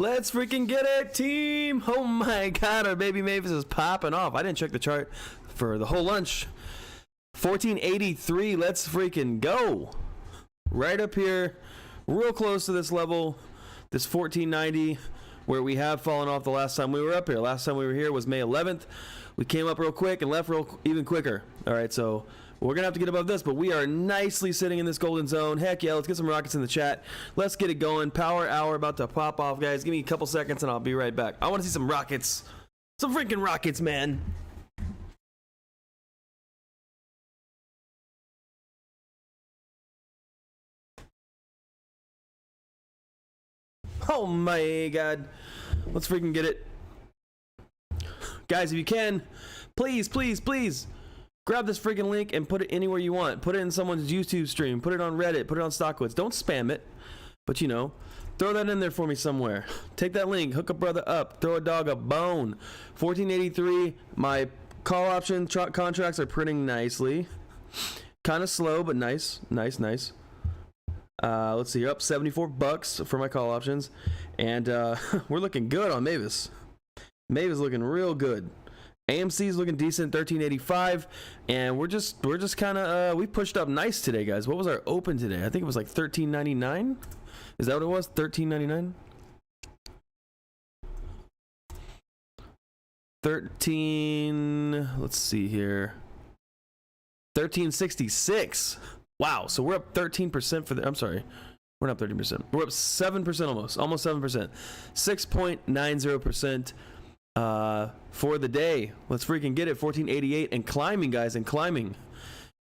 Let's freaking get it, team! Oh my god, our baby Mvis is popping off. I didn't check the chart for the whole lunch. 1483, let's freaking go. Right up here, real close to this level, this 1490, where we have fallen off the last time we were up here. Last time we were here was May 11th. We came up real quick and left even quicker. All right, so we're gonna have to get above this, but we are nicely sitting in this golden zone. Heck yeah, let's get some rockets in the chat. Let's get it going. Power hour about to pop off, guys. Give me a couple seconds and I'll be right back. I want to see some rockets. Some freaking rockets, man. Oh my god. Let's freaking get it. Guys, if you can, please, please, please grab this freaking link and put it anywhere you want. Put it in someone's YouTube stream. Put it on Reddit. Put it on Stockwoods. Don't spam it. But you know, throw that in there for me somewhere. Take that link. Hook a brother up. Throw a dog a bone. 1483. My call option contracts are printing nicely. Kind of slow, but nice. Nice, nice. Let's see, up 74 bucks for my call options, and we're looking good on Mvis. Mvis looking real good. AMC's looking decent, 1385, and we're just kind of we pushed up nice today, guys. What was our open today? I think it was like 1399. Is that what it was? 1399. 13. Let's see here. 1366. Wow, so we're up 13% for the, I'm sorry, we're not 13%. We're up 7% almost 7%. 6.90% for the day. Let's freaking get it, 1488, and climbing, guys, and climbing.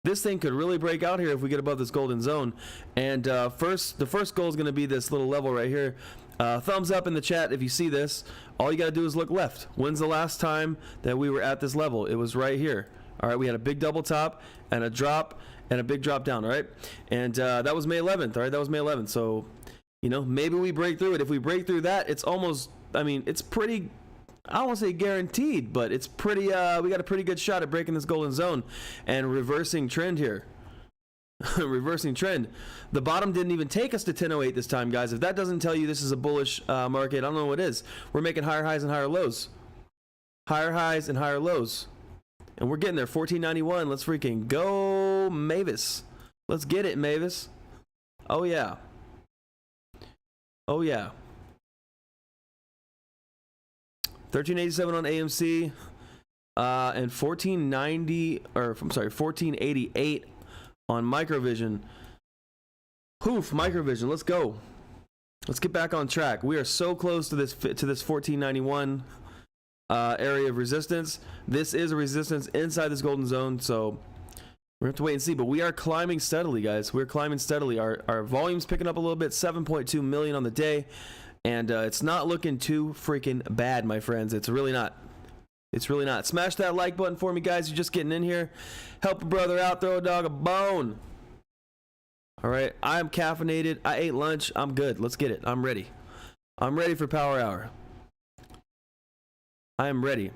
This thing could really break out here if we get above this golden zone. And the first goal is going to be this little level right here. Thumbs up in the chat if you see this. All you got to do is look left. When's the last time that we were at this level? It was right here. All right, we had a big double top and a drop and a big drop down, all right? And that was May 11th, all right? That was May 11th. So, you know, maybe we break through it. If we break through that, it's almost, I mean, it's pretty, I don't want to say guaranteed, but it's pretty, we got a pretty good shot at breaking this golden zone and reversing trend here. Reversing trend. The bottom didn't even take us to 1008 this time, guys. If that doesn't tell you this is a bullish market, I don't know what is. We're making higher highs and higher lows. Higher highs and higher lows. And we're getting there, 1491. Let's freaking go, Mvis. Let's get it, Mvis. Oh, yeah. Oh, yeah. 1387 on AMC. And 1490, or I'm sorry, 1488 on Microvision. Poof, Microvision, let's go. Let's get back on track. We are so close to this 1491 area of resistance. This is a resistance inside this golden zone, so we have to wait and see. But we are climbing steadily, guys. We're climbing steadily. Our volume's picking up a little bit, 7.2 million on the day, and it's not looking too freaking bad, my friends. It's really not. It's really not. Smash that like button for me, guys. You're just getting in here. Help a brother out. Throw a dog a bone. All right, I'm caffeinated. I ate lunch. I'm good. Let's get it. I'm ready. I'm ready for power hour. I am ready.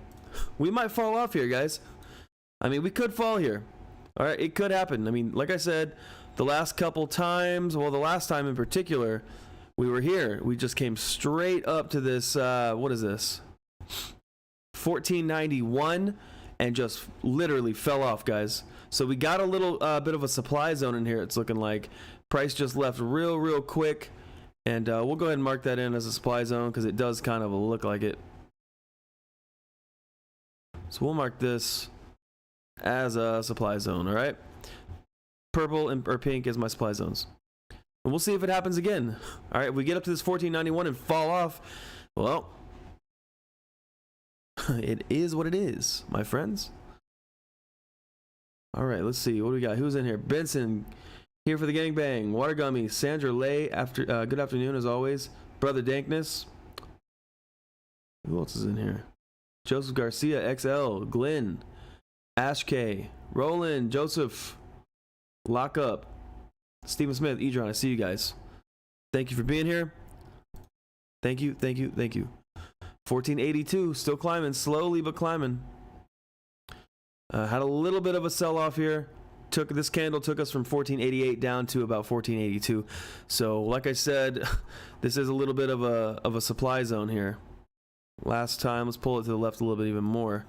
We might fall off here, guys. I mean, we could fall here. All right, it could happen. I mean, like I said, the last couple times, well, the last time in particular, we were here. We just came straight up to this, what is this? 1491 and just literally fell off, guys. So we got a little bit of a supply zone in here, it's looking like. Price just left real quick. And we'll go ahead and mark that in as a supply zone because it does kind of look like it. So we'll mark this as a supply zone, all right? Purple or pink is my supply zones. And we'll see if it happens again. All right, if we get up to this 1491 and fall off, well, it is what it is, my friends. All right, let's see. What do we got? Who's in here? Benson, here for the gangbang. Water Gummy. Sandra Lay, good afternoon as always. Brother Dankness. Who else is in here? Joseph Garcia, XL, Glenn, Ash K, Roland, Joseph, Lockup, Stephen Smith, Edron. I see you guys. Thank you for being here. Thank you, thank you, thank you. 1482, still climbing, slowly but climbing. Had a little bit of a sell-off here. This candle took us from 1488 down to about 1482. So, like I said, this is a little bit of a supply zone here. Last time, let's pull it to the left a little bit even more.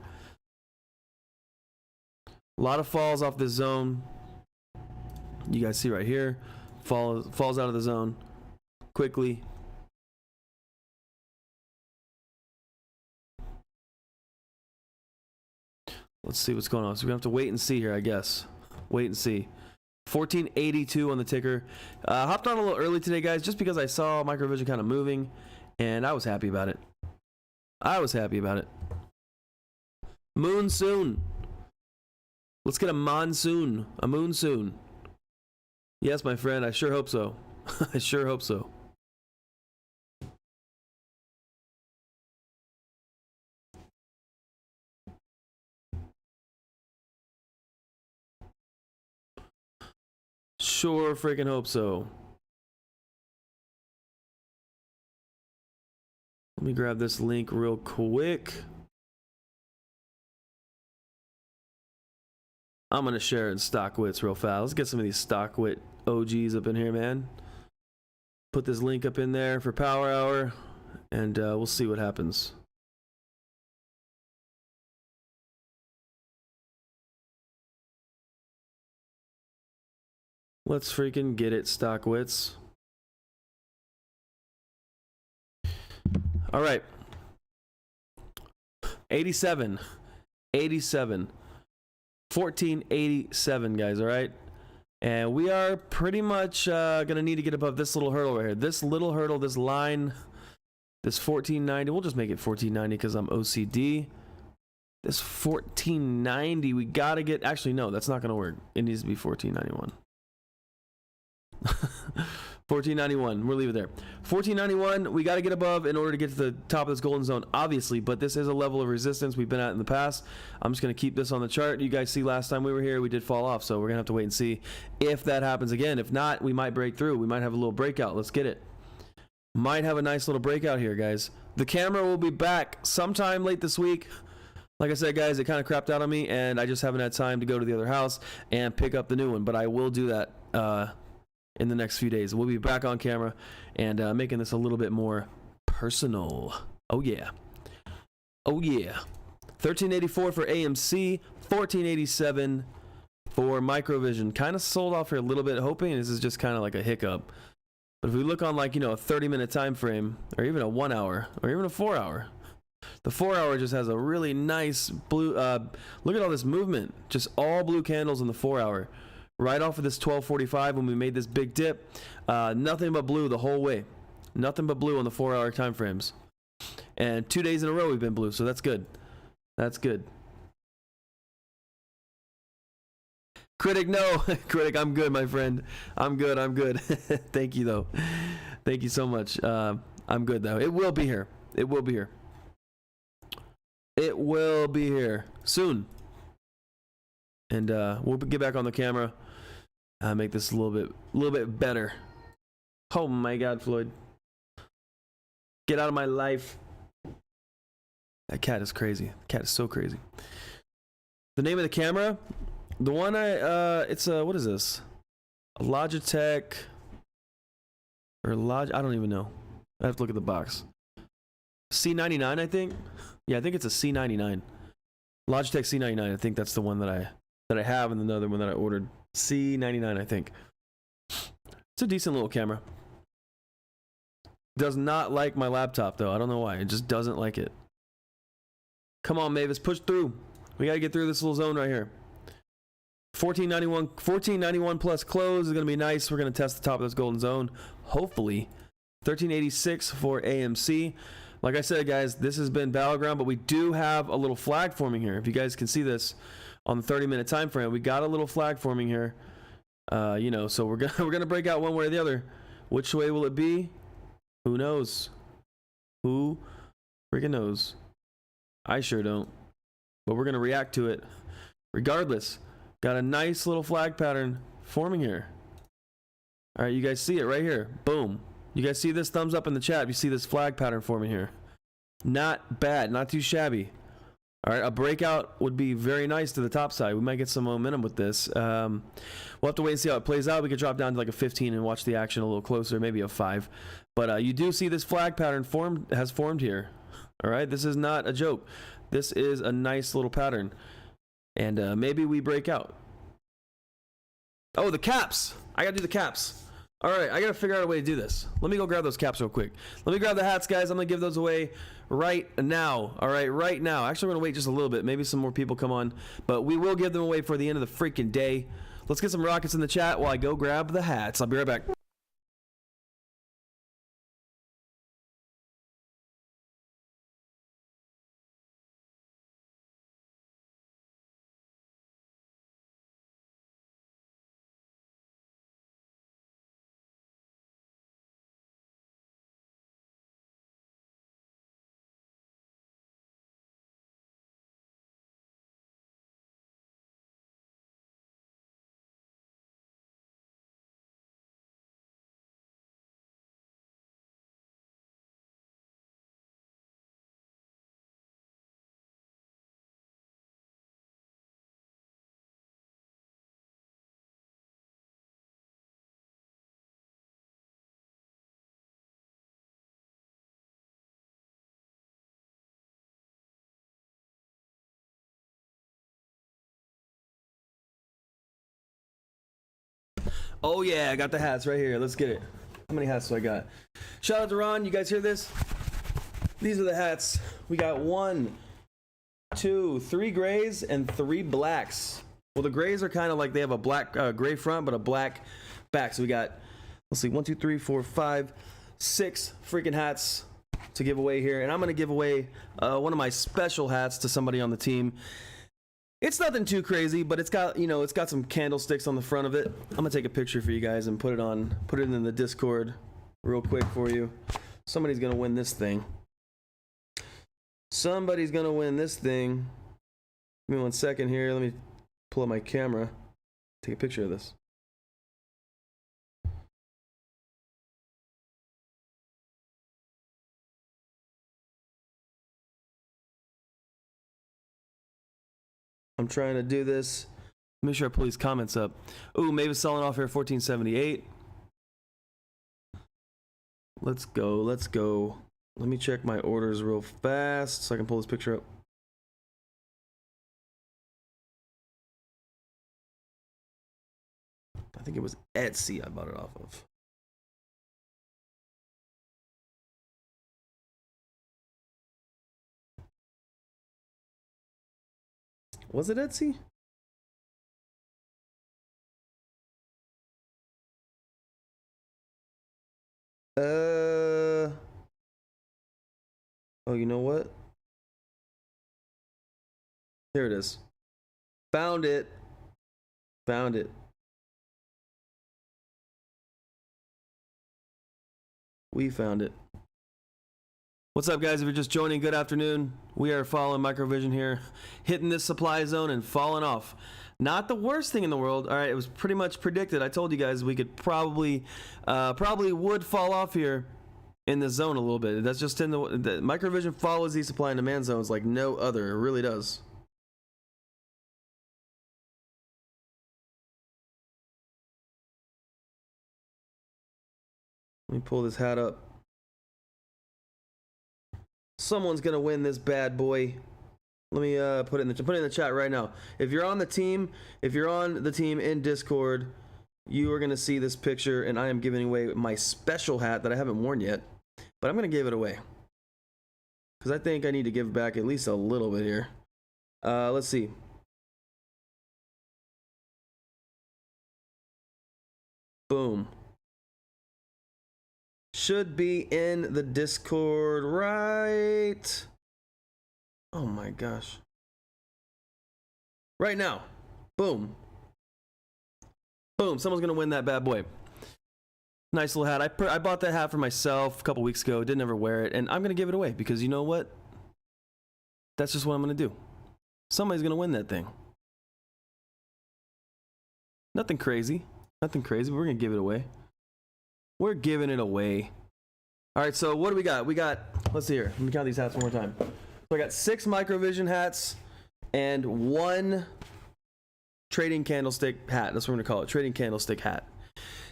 A lot of falls off this zone. You guys see right here, falls out of the zone quickly. Let's see what's going on. So we're gonna have to wait and see here, I guess. Wait and see. 1482 on the ticker. Hopped on a little early today, guys, just because I saw Microvision kind of moving, and I was happy about it. I was happy about it. Moon soon. Let's get a monsoon. A moon soon. Yes, my friend. I sure hope so. I sure hope so. Sure freaking hope so. Let me grab this link real quick. I'm going to share it in StockWits real fast. Let's get some of these StockWit OGs up in here, man. Put this link up in there for Power Hour, and we'll see what happens. Let's freaking get it, StockWits. All right. 87. 1487, guys, all right? And we are pretty much going to need to get above this little hurdle right here. This little hurdle, this line, this 1490. We'll just make it 1490 because I'm OCD. This 1490, we got to get... Actually, no, that's not going to work. It needs to be 1491. 1491, we'll leave it there. 1491, we got to get above in order to get to the top of this golden zone, obviously, but this is a level of resistance we've been at in the past. I'm just going to keep this on the chart. You guys see last time we were here, we did fall off, so we're going to have to wait and see if that happens again. If not, we might break through. We might have a little breakout. Let's get it. Might have a nice little breakout here, guys. The camera will be back sometime late this week. Like I said, guys, it kind of crapped out on me, and I just haven't had time to go to the other house and pick up the new one, but I will do that in the next few days. We'll be back on camera and making this a little bit more personal. Oh yeah. Oh yeah. 1384 for AMC, 1487 for Microvision. Kind of sold off here a little bit, hoping this is just kind of like a hiccup. But if we look on, like, you know, a 30-minute time frame, or even a 1 hour, or even a 4 hour, the 4 hour just has a really nice blue, look at all this movement, just all blue candles in the 4 hour. Right off of this 1245 when we made this big dip, nothing but blue the whole way. Nothing but blue on the 4 hour time frames. And 2 days in a row we've been blue, so that's good. That's good. Critic, no. Critic, I'm good, my friend. I'm good, I'm good. Thank you, though. Thank you so much. I'm good, though. It will be here. It will be here. It will be here soon. And we'll get back on the camera. Make this a little bit better. Oh my God, Floyd! Get out of my life. That cat is crazy. The cat is so crazy. The name of the camera, the one it's what is this? A Logitech or I don't even know. I have to look at the box. C99, I think. Yeah, I think it's a C99. Logitech C99. I think that's the one that I have, and another one that I ordered. C99, I think. It's a decent little camera. Does not like my laptop, though. I don't know why. It just doesn't like it. Come on, Mvis, push through. We got to get through this little zone right here. 1491 plus close is going to be nice. We're going to test the top of this golden zone, hopefully. 1386 for AMC. Like I said, guys, this has been Battleground, but we do have a little flag forming here. If you guys can see this on the 30-minute time frame, we got a little flag forming here. You know, so we're gonna break out one way or the other. Which way will it be? Who knows? Who freaking knows? I sure don't. But we're gonna react to it regardless. Got a nice little flag pattern forming here. All right, you guys see it right here. Boom. You guys see this? Thumbs up in the chat if you see this flag pattern forming here. Not bad, not too shabby. All right, a breakout would be very nice to the top side. We might get some momentum with this. We'll have to wait and see how it plays out. We could drop down to like a 15 and watch the action a little closer, maybe a 5. But you do see this flag pattern has formed here. All right, this is not a joke. This is a nice little pattern. And maybe we break out. Oh, the caps. I got to do the caps. All right, I got to figure out a way to do this. Let me go grab those caps real quick. Let me grab the hats, guys. I'm going to give those away right now. All right, right now. Actually, we're going to wait just a little bit. Maybe some more people come on. But we will give them away for the end of the freaking day. Let's get some rockets in the chat while I go grab the hats. I'll be right back. Oh yeah, I got the hats right here. Let's get it. How many hats do I got? Shout out to Ron. You guys hear this? These are the hats. We got 1, 2, 3 grays and 3 blacks. Well, the grays are kind of like they have a black gray front, but a black back. So we got, let's see, 1, 2, 3, 4, 5, 6 freaking hats to give away here. And I'm going to give away one of my special hats to somebody on the team. It's nothing too crazy, but it's got, you know, it's got some candlesticks on the front of it. I'm gonna take a picture for you guys and put it in the Discord real quick for you. Somebody's gonna win this thing. Somebody's gonna win this thing. Give me 1 second here. Let me pull up my camera. Take a picture of this. I'm trying to do this. Make sure I pull these comments up. Ooh, Mvis selling off here 1478. Let's go. Let's go. Let me check my orders real fast so I can pull this picture up. I think it was Etsy I bought it off of. Was it Etsy? Oh, you know what? Here it is. Found it. Found it. We found it. What's up, guys? If you're just joining, good afternoon. We are following Microvision here, hitting this supply zone and falling off. Not the worst thing in the world. All right, it was pretty much predicted. I told you guys we could probably would fall off here in the zone a little bit. That's just in the Microvision follows these supply and demand zones like no other. It really does. Let me pull this hat up. Someone's gonna win this bad boy. Let me put it in the chat right now. If you're on the team, in Discord, you are gonna see this picture, and I am giving away my special hat that I haven't worn yet, but I'm gonna give it away because I think I need to give back at least a little bit here. Let's see. Boom. Should be in the Discord, right? Oh my gosh. Right now. Boom. Boom. Someone's going to win that bad boy. Nice little hat. I bought that hat for myself a couple weeks ago. Didn't ever wear it. And I'm going to give it away because you know what? That's just what I'm going to do. Somebody's going to win that thing. Nothing crazy. Nothing crazy. But we're going to give it away. We're giving it away. All right, so what do we got? We got, let's see here. Let me count these hats one more time. So I got 6 microvision hats and 1 trading candlestick hat. That's what we're gonna call it, trading candlestick hat.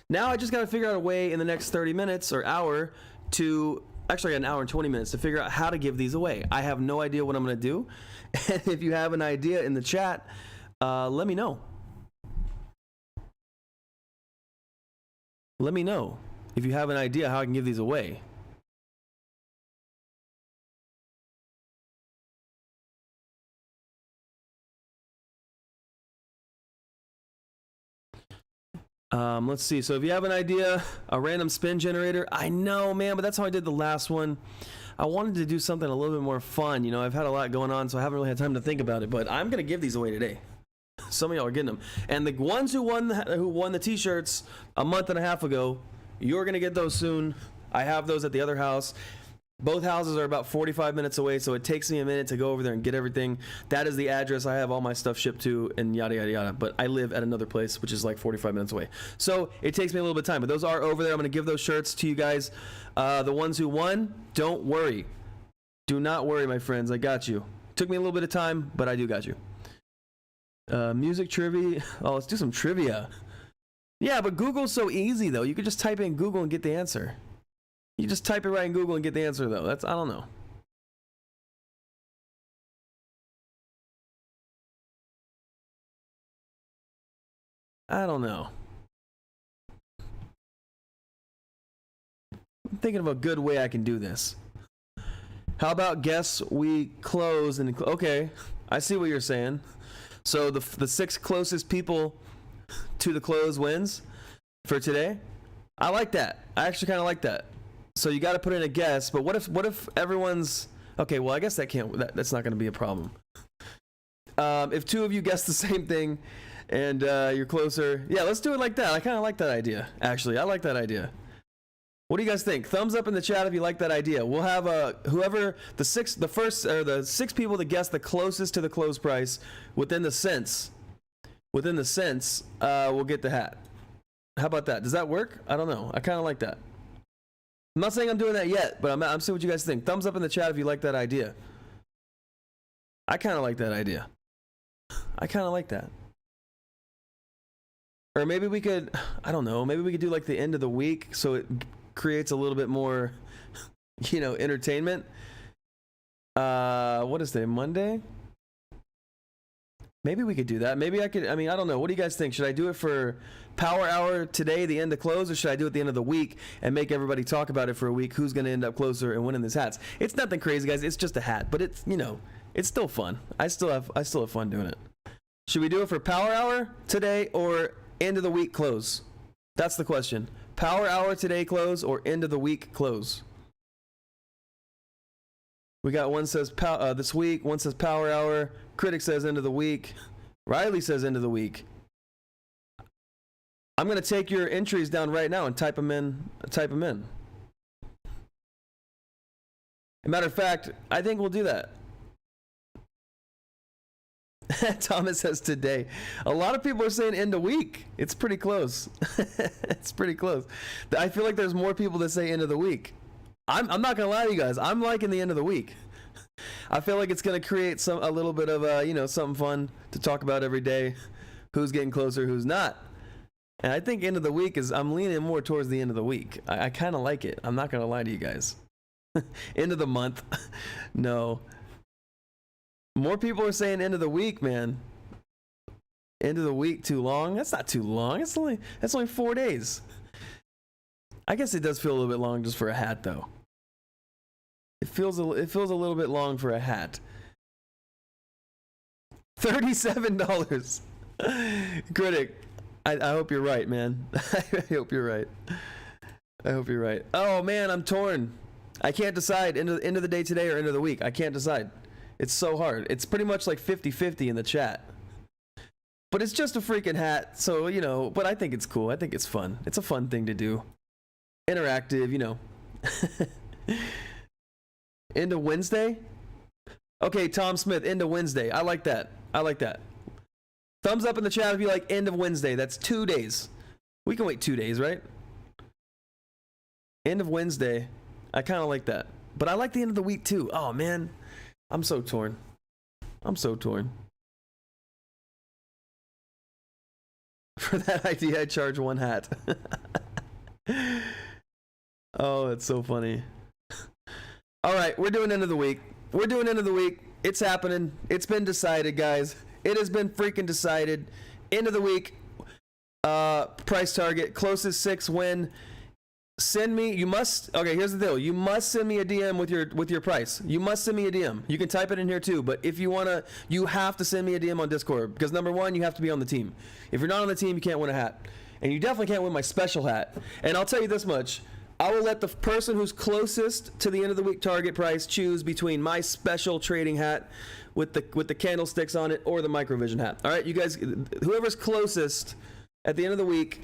Now I just gotta figure out a way in the next 30 minutes or hour to, actually I got an hour and 20 minutes to figure out how to give these away. I have no idea what I'm gonna do. And if you have an idea in the chat, let me know. Let me know if you have an idea how I can give these away. Let's see. So if you have an idea, a random spin generator, I know, man, but that's how I did the last one. I wanted to do something a little bit more fun. You know, I've had a lot going on, so I haven't really had time to think about it, but I'm going to give these away today. Some of y'all are getting them. And the ones who won the t-shirts a month and a half ago, you're going to get those soon. I have those at the other house. Both houses are about 45 minutes away, so it takes me a minute to go over there and get everything. That is the address I have all my stuff shipped to, and yada, yada, yada. But I live at another place, which is like 45 minutes away. So it takes me a little bit of time, but those are over there. I'm going to give those shirts to you guys. The ones who won, don't worry. Do not worry, my friends. I got you. Took me a little bit of time, but I do got you. Music trivia. Oh, let's do some trivia. Yeah, but Google's so easy, though. You could just type in Google and get the answer. You just type it right in Google and get the answer, though. That's, I don't know. I don't know. I'm thinking of a good way I can do this. How about guess we close and... Okay, I see what you're saying. So the 6 closest people to the close wins for today? I like that. I actually kind of like that. So you got to put in a guess, but what if everyone's... Okay, well, I guess that's not going to be a problem. If 2 of you guess the same thing and you're closer... Yeah, let's do it like that. I kind of like that idea, actually. I like that idea. What do you guys think? Thumbs up in the chat if you like that idea. We'll have whoever the 6 people that guess the closest to the close price within the cents will get the hat. How about that? Does that work? I don't know. I kind of like that. I'm not saying I'm doing that yet, but I'm seeing what you guys think. Thumbs up in the chat if you like that idea. I kind of like that idea. I kind of like that. Or maybe we could, I don't know, maybe we could do like the end of the week so it creates a little bit more, you know, entertainment. What is today? Monday? Maybe we could do that. Maybe I could, I mean, I don't know. What do you guys think? Should I do it for Power Hour today, the end of close, or should I do it at the end of the week and make everybody talk about it for a week? Who's going to end up closer and winning these hats? It's nothing crazy, guys. It's just a hat, but it's, you know, it's still fun. I still have fun doing it. Should we do it for Power Hour today or end of the week close? That's the question. Power Hour today close or end of the week close? We got one says this week, one says Power Hour, Critic says end of the week, Riley says end of the week. I'm going to take your entries down right now and type them in. As a matter of fact, I think we'll do that. Thomas says today. A lot of people are saying end of week. It's pretty close. It's pretty close. I feel like there's more people that say end of the week. I'm not gonna lie to you guys. I'm liking the end of the week. I feel like it's gonna create a little bit of you know, something fun to talk about every day. Who's getting closer, who's not. And I think end of the week I'm leaning more towards the end of the week. I kind of like it. I'm not gonna lie to you guys. End of the month. No. More people are saying end of the week, man. End of the week too long? That's not too long. That's only 4 days. I guess it does feel a little bit long just for a hat, though. It feels a little bit long for a hat. $37. Critic, I hope you're right, man. I hope you're right. I hope you're right. Oh man, I'm torn. I can't decide end of the day today or end of the week. I can't decide. It's so hard. It's pretty much like 50-50 in the chat. But it's just a freaking hat, so, you know, but I think it's cool. I think it's fun. It's a fun thing to do. Interactive, you know. End of Wednesday? Okay, Tom Smith, end of Wednesday. I like that. I like that. Thumbs up in the chat if you like end of Wednesday. That's 2 days. We can wait 2 days, right? End of Wednesday. I kind of like that. But I like the end of the week too. Oh man, I'm so torn. I'm so torn. For that idea, I charge one hat. Oh, it's so funny. All right, we're doing end of the week. We're doing end of the week. It's happening. It's been decided, guys. It has been freaking decided. End of the week. Price target. Closest 6 win. Send me. You must. Okay, here's the deal. You must send me a DM with your price. You must send me a DM. You can type it in here too. But if you wanna, you have to send me a DM on Discord because number one, you have to be on the team. If you're not on the team, you can't win a hat, and you definitely can't win my special hat. And I'll tell you this much. I will let the person who's closest to the end of the week target price choose between my special trading hat with the candlesticks on it or the microvision hat. All right, you guys, whoever's closest at the end of the week,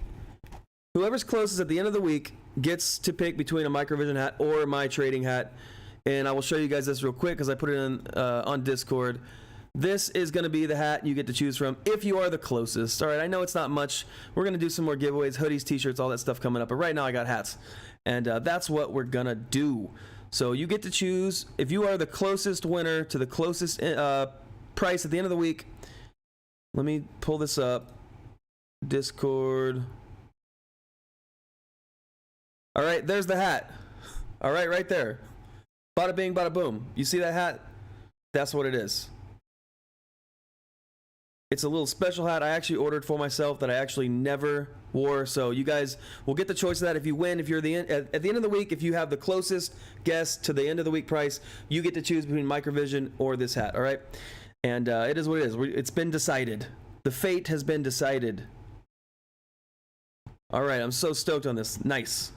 gets to pick between a microvision hat or my trading hat. And I will show you guys this real quick because I put it in on Discord. This is going to be the hat you get to choose from if you are the closest. All right, I know it's not much. We're going to do some more giveaways, hoodies, t-shirts, all that stuff coming up. But right now I got hats. And that's what we're going to do. So you get to choose if you are the closest winner to the closest price at the end of the week. Let me pull this up. Discord. All right, there's the hat. All right, right there. Bada bing, bada boom. You see that hat? That's what it is. It's a little special hat I actually ordered for myself that I actually never wore. So you guys will get the choice of that if you win. If you're at the end of the week, if you have the closest guess to the end of the week price, you get to choose between microvision or this hat. All right, and it is what it is. It's been decided. The fate has been decided. All right, I'm so stoked on this. Nice.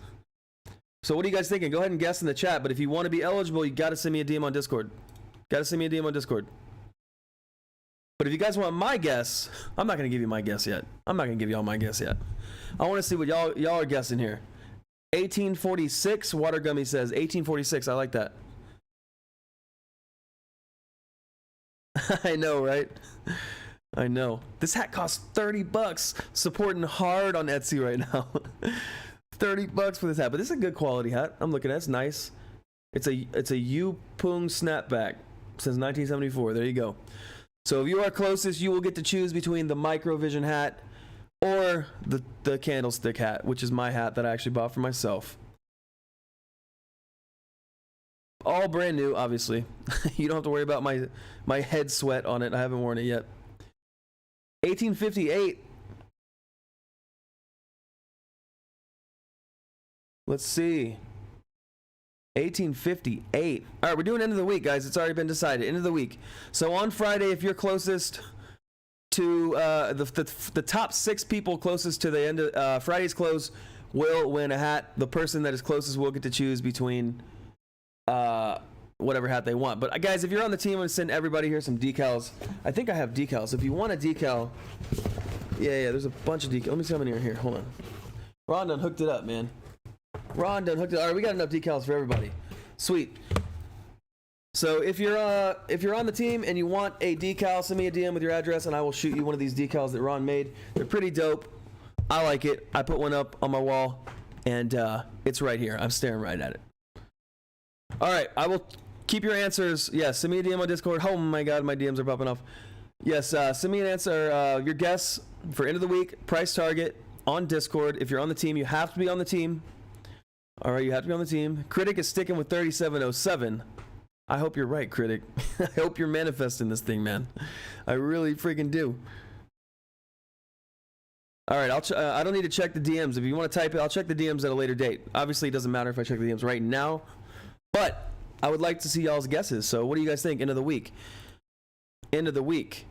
So what are you guys thinking? Go ahead and guess in the chat. But if you want to be eligible, you got to send me a DM on Discord. Got to send me a DM on Discord. But if you guys want my guess, I'm not going to give you my guess yet. I'm not going to give y'all my guess yet. I want to see what y'all are guessing here. 1846, Water Gummy says. 1846, I like that. I know, right? I know. This hat costs $30. Supporting hard on Etsy right now. $30 for this hat, but this is a good quality hat. I'm looking at it. It's nice. It's a Yupung snapback since 1974. There you go. So if you are closest, you will get to choose between the microvision hat or the candlestick hat, which is my hat that I actually bought for myself. All brand new, obviously. You don't have to worry about my head sweat on it. I haven't worn it yet. 1858. Let's see. 1858. All right, we're doing end of the week, guys. It's already been decided. End of the week. So on Friday, if you're closest to the top 6 people closest to the end of Friday's close will win a hat. The person that is closest will get to choose between whatever hat they want. But guys, if you're on the team, I'm gonna send everybody here some decals. I think I have decals. If you want a decal, yeah, there's a bunch of decals. Let me see how many are here. Hold on. Ron done hooked it up, man. Ron done hooked it. All right, we got enough decals for everybody. Sweet. So if you're on the team and you want a decal, send me a DM with your address and I will shoot you one of these decals that Ron made. They're pretty dope. I like it. I put one up on my wall and it's right here. I'm staring right at it. All right, I will keep your answers. Yes, send me a DM on Discord. Oh my God, my DMs are popping off. Yes, send me an answer, your guess for end of the week, price target on Discord. If you're on the team, you have to be on the team. All right, you have to be on the team. Critic is sticking with 3707. I hope you're right, Critic. I hope you're manifesting this thing, man. I really freaking do. All right, I don't need to check the DMs. If you want to type it, I'll check the DMs at a later date. Obviously, it doesn't matter if I check the DMs right now, but I would like to see y'all's guesses. So what do you guys think? End of the week. End of the week.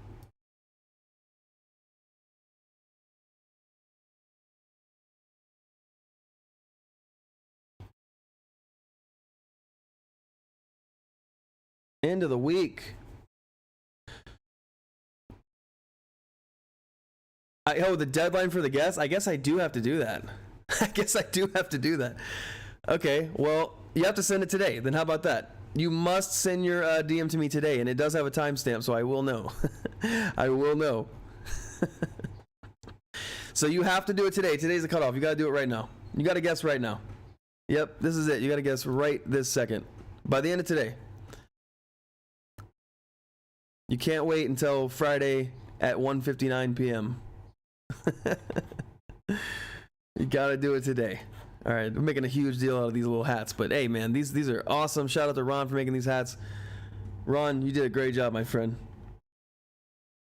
End of the week. The deadline for the guess? I guess I do have to do that. Okay, well, you have to send it today. Then how about that? You must send your DM to me today, and it does have a timestamp, so I will know. I will know. So you have to do it today. Today's the cutoff. You got to do it right now. You got to guess right now. Yep, this is it. You got to guess right this second. By the end of today. You can't wait until Friday at 1:59 p.m. You got to do it today. All right, we're making a huge deal out of these little hats, but hey, man, these are awesome. Shout out to Ron for making these hats. Ron, you did a great job, my friend.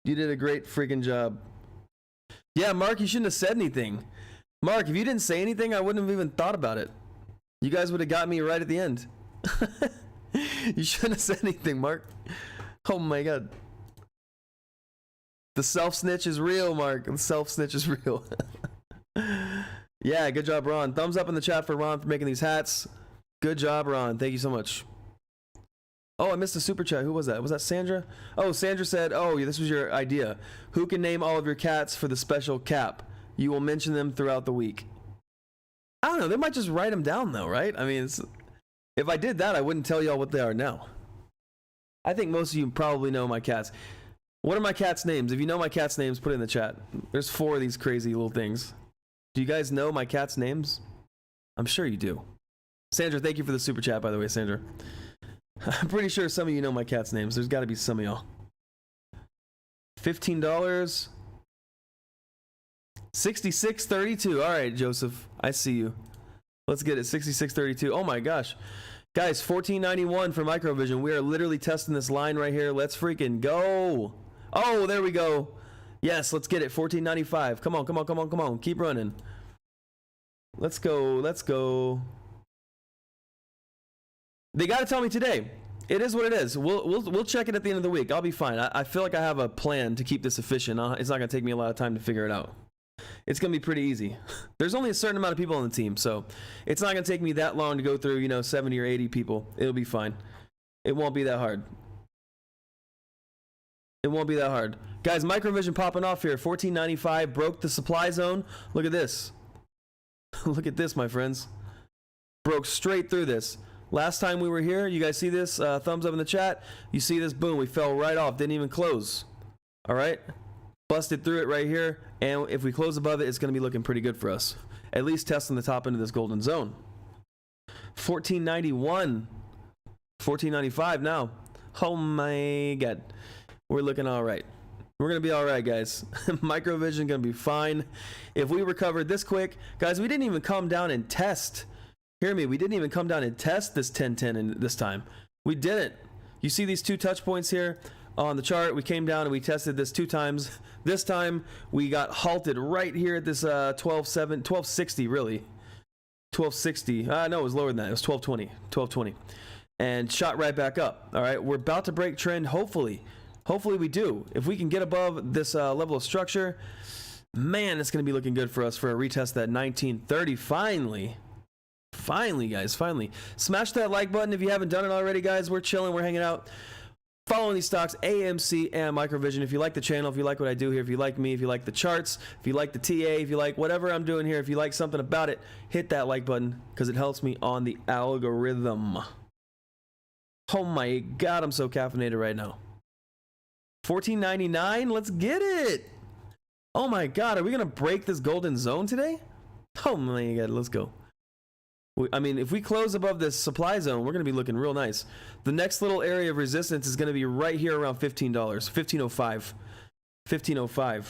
You did a great freaking job. Yeah, Mark, you shouldn't have said anything. Mark, if you didn't say anything, I wouldn't have even thought about it. You guys would have got me right at the end. You shouldn't have said anything, Mark. Oh my god. The self-snitch is real, Mark. The self-snitch is real. Yeah, good job, Ron. Thumbs up in the chat for Ron for making these hats. Good job, Ron. Thank you so much. Oh, I missed a super chat. Who was that? Was that Sandra? Oh, Sandra said, oh, this was your idea. Who can name all of your cats for the special cap? You will mention them throughout the week. I don't know. They might just write them down, though, right? I mean, if I did that, I wouldn't tell y'all what they are now. I think most of you probably know my cats. What are my cats' names? If you know my cats' names, put it in the chat. There's 4 of these crazy little things. Do you guys know my cats' names? I'm sure you do. Sandra, thank you for the super chat, by the way, Sandra. I'm pretty sure some of you know my cats' names. There's got to be some of y'all. $15. $66.32. All right, Joseph. I see you. Let's get it. $66.32. Oh my gosh. Guys, $14.91 for Microvision. We are literally testing this line right here. Let's freaking go. Oh, there we go. Yes, let's get it. $14.95. Come on, come on, come on, come on. Keep running. Let's go. Let's go. They got to tell me today. It is what it is. We'll check it at the end of the week. I'll be fine. I feel like I have a plan to keep this efficient. It's not going to take me a lot of time to figure it out. It's going to be pretty easy. There's only a certain amount of people on the team, so it's not going to take me that long to go through, you know, 70 or 80 people. It'll be fine. It won't be that hard. It won't be that hard. Guys, Microvision popping off here. $14.95. Broke the supply zone. Look at this. Look at this, my friends. Broke straight through this. Last time we were here, you guys see this? Thumbs up in the chat. You see this? Boom. We fell right off. Didn't even close. All right. Busted through it right here. And if we close above it, it's going to be looking pretty good for us. At least testing the top end of this golden zone. $14.91. $14.95 now. Oh my god. We're looking all right. We're going to be all right, guys. Microvision going to be fine. If we recovered this quick, guys, we didn't even come down and test. Hear me, we didn't even come down and test this 1010 in this time. We didn't. You see these 2 touch points here on the chart? We came down and we tested this 2 times. This time we got halted right here at this 1260 really. 1260. No, it was lower than that. It was 1220. 1220. And shot right back up. All right, we're about to break trend, hopefully. Hopefully we do. If we can get above this level of structure, man, it's going to be looking good for us for a retest that 1930 finally. Finally, guys, finally. Smash that like button if you haven't done it already, guys. We're chilling, we're hanging out. Following these stocks, AMC and Microvision. If you like the channel, if you like what I do here, if you like me, if you like the charts, if you like the TA, if you like whatever I'm doing here, if you like something about it, hit that like button because it helps me on the algorithm. Oh my god, I'm so caffeinated right now. $14.99, let's get it. Oh my god, are we gonna break this golden zone today? Oh my god, let's go. I mean, if we close above this supply zone, we're gonna be looking real nice. The next little area of resistance is gonna be right here around $15. $15.05. $15.05.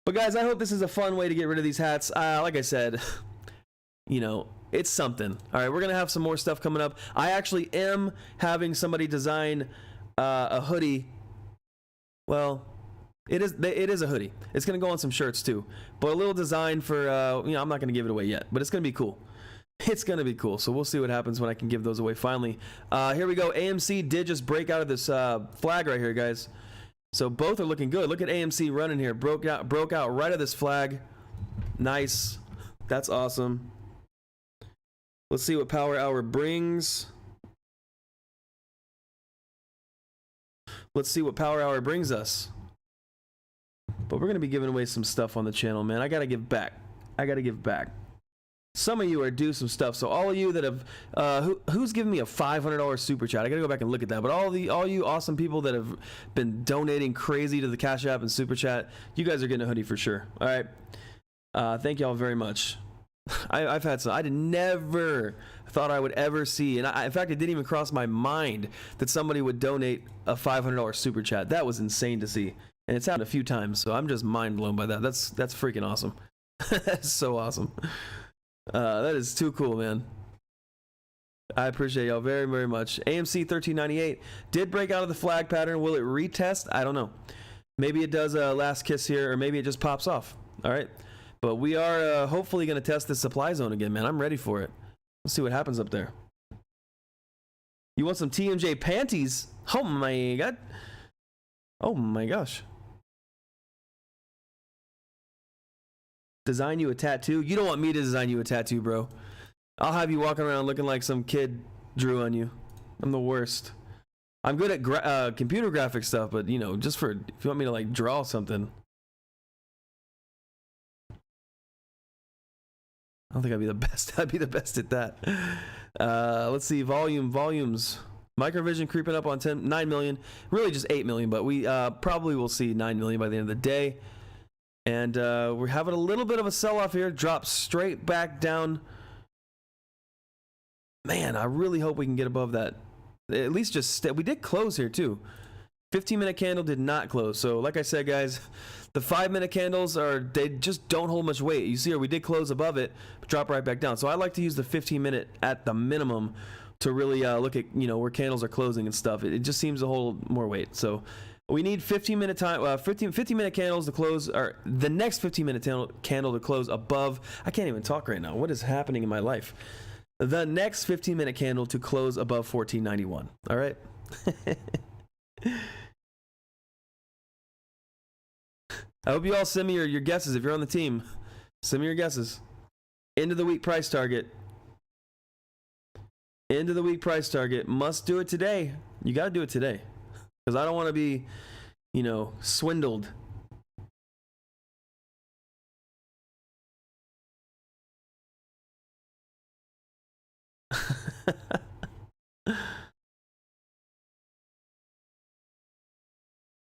But guys, I hope this is a fun way to get rid of these hats. Like I said, you know, it's something. All right, we're gonna have some more stuff coming up. I actually am having somebody design a hoodie. Well, it is a hoodie. It's gonna go on some shirts too, but a little design for you know, I'm not gonna give it away yet, but it's gonna be cool. It's gonna be cool. So we'll see what happens when I can give those away finally. Here we go. AMC did just break out of this flag right here, guys. So both are looking good. Look at AMC running here. Broke out right of this flag. Nice. That's awesome. Let's see what Power Hour brings. Let's see what Power Hour brings us. But we're going to be giving away some stuff on the channel, man. I got to give back. I got to give back. some of you are due some stuff. So all of you that have, who's giving me a $500 super chat? I gotta go back and look at that. But all you awesome people that have been donating crazy to the Cash App and super chat, you guys are getting a hoodie for sure. All right. Thank y'all very much. I've had some. I never thought I would ever see, and in fact, it didn't even cross my mind that somebody would donate a $500 super chat. That was insane to see, and it's happened a few times. So I'm just mind blown by that. That's freaking awesome. That's so awesome. That is too cool, man. I appreciate y'all very, very much. AMC 1398 did break out of the flag pattern. Will it retest? I don't know. Maybe it does a last kiss here, or maybe it just pops off. All right. But we are hopefully going to test the supply zone again, man. I'm ready for it. Let's see what happens up there. You want some TMJ panties? Oh my god. Oh my gosh. Design you a tattoo? You don't want me to design you a tattoo, bro. I'll have you walking around looking like some kid drew on you. I'm the worst. I'm good at computer graphic stuff, but you know, just for if you want me to like draw something. I don't think I'd be the best. I'd be the best at that. Let's see. Volumes. Microvision creeping up on 9 million. Really just 8 million, but we probably will see 9 million by the end of the day. And we're having a little bit of a sell-off here. Drop straight back down. Man, I really hope we can get above that. At least just we did close here too. 15-minute candle did not close. So like I said, guys, the 5-minute candles they just don't hold much weight. You see here, we did close above it, but drop right back down. So I like to use the 15-minute at the minimum to really look at, you know, where candles are closing and stuff. It just seems to hold more weight. So we need 15-minute time, 15-minute candles to close, or the next 15-minute candle to close above. I can't even talk right now. What is happening in my life? The next 15-minute candle to close above 1491. All right. I hope you all send me your guesses if you're on the team. Send me your guesses. End of the week price target. End of the week price target. Must do it today. You got to do it today. Because I don't want to be, you know, swindled.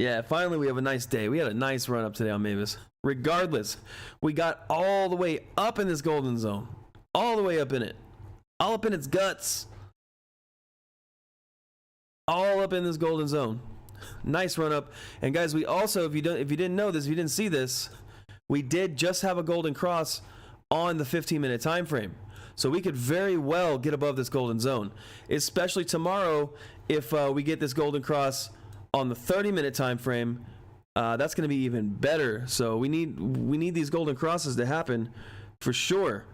Yeah, finally we have a nice day. We had a nice run up today on Mvis. Regardless, we got all the way up in this golden zone. All the way up in it. All up in its guts. All up in this golden zone. Nice run up. And guys, we also, if you didn't know this, if you didn't see this, we did just have a golden cross on the 15-minute time frame. So we could very well get above this golden zone, especially tomorrow if we get this golden cross on the 30-minute time frame. That's going to be even better. So we need these golden crosses to happen for sure.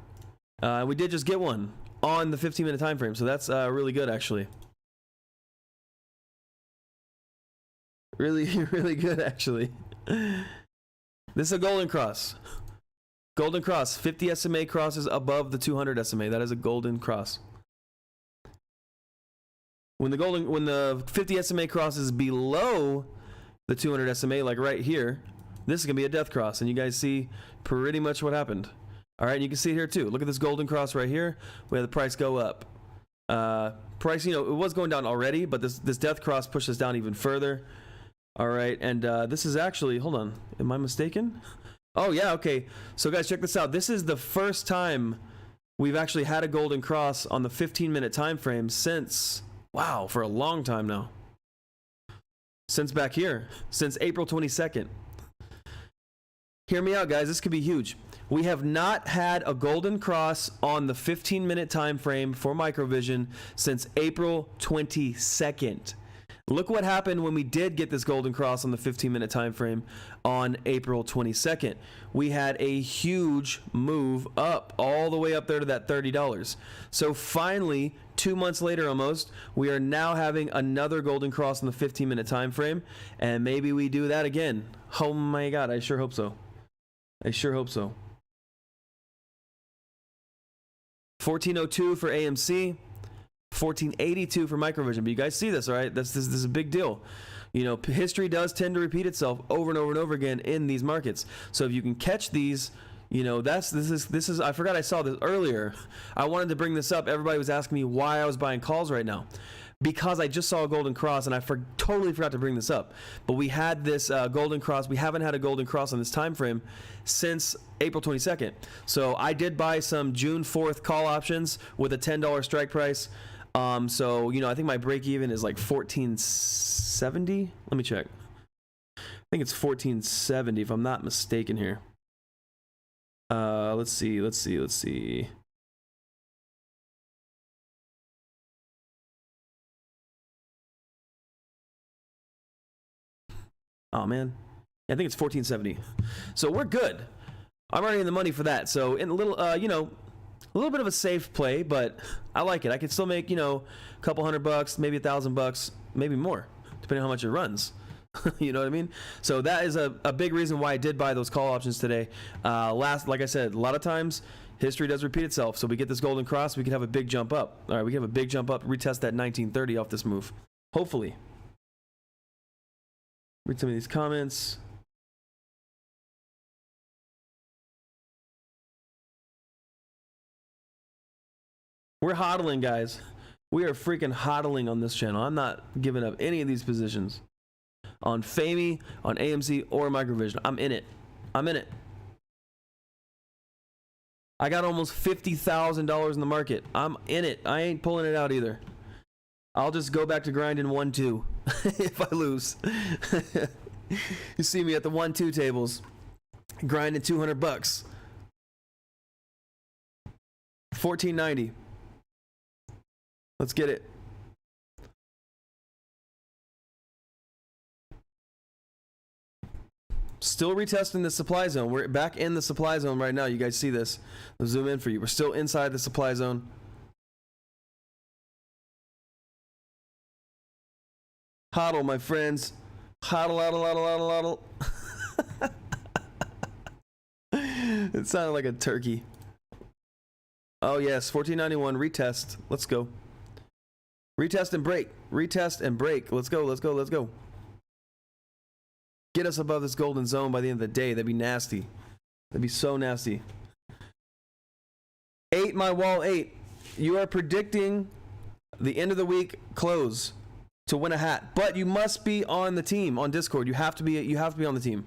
We did just get one on the 15-minute time frame, so that's really good actually. Really, really good actually. This is a golden cross. Golden cross, 50 SMA crosses above the 200 SMA. That is a golden cross. When the 50 SMA crosses below the 200 SMA, like right here, this is gonna be a death cross, and you guys see pretty much what happened. All right, and you can see it here too. Look at this golden cross right here. We have the price go up. Price, you know, it was going down already, but this death cross pushes down even further. All right, and this is actually, hold on, am I mistaken? Oh yeah, okay. So guys, check this out. This is the first time we've actually had a golden cross on the 15-minute time frame since, wow, for a long time now. Since back here, since April 22nd. Hear me out, guys. This could be huge. We have not had a golden cross on the 15-minute time frame for Microvision since April 22nd. Look what happened when we did get this golden cross on the 15-minute time frame on April 22nd. We had a huge move up, all the way up there to that $30. So finally, 2 months later almost, we are now having another golden cross on the 15-minute time frame, and maybe we do that again. Oh my God, I sure hope so. I sure hope so. 1402 for AMC. 1482 for Microvision. But you guys see this, all right? This is a big deal. You know, history does tend to repeat itself over and over and over again in these markets. So if you can catch these, You know, this is I forgot I saw this earlier. I wanted to bring this up. Everybody was asking me why I was buying calls right now. Because I just saw a golden cross, and I totally forgot to bring this up. But we had this golden cross. We haven't had a golden cross on this time frame since April 22nd. So I did buy some June 4th call options with a $10 strike price. So, you know, I think my break even is like 1470. Let me check. I think it's 1470 if I'm not mistaken here. Let's see. Oh man, I think it's 1470. So we're good. I'm already in the money for that. So in a little, you know, a little bit of a safe play, but I like it. I can still make, you know, a couple $100, maybe $1,000, maybe more, depending on how much it runs. You know what I mean? So that is a big reason why I did buy those call options today. Like I said, a lot of times history does repeat itself. So we get this golden cross, we could have a big jump up. All right, we can have a big jump up, retest that 1930 off this move. Hopefully. Read some of these comments. We're hodling, guys. We are freaking hodling on this channel. I'm not giving up any of these positions. On FAME, on AMC, or Microvision. I'm in it. I'm in it. I got almost $50,000 in the market. I'm in it. I ain't pulling it out either. I'll just go back to grinding 1-2 if I lose. You see me at the 1-2 tables grinding $200. 1490. Let's get it. Still retesting the supply zone. We're back in the supply zone right now. You guys see this? I'll zoom in for you. We're still inside the supply zone. Hodl, my friends. Hodl, hodl, hodl, hodl, hodl. It sounded like a turkey. Oh yes, 1491 retest. Let's go. Retest and break. Retest and break. Let's go. Let's go. Let's go. Get us above this golden zone by the end of the day. That'd be nasty. That'd be so nasty. 8, my wall 8. You are predicting the end of the week close to win a hat, but you must be on the team on Discord. You have to be on the team.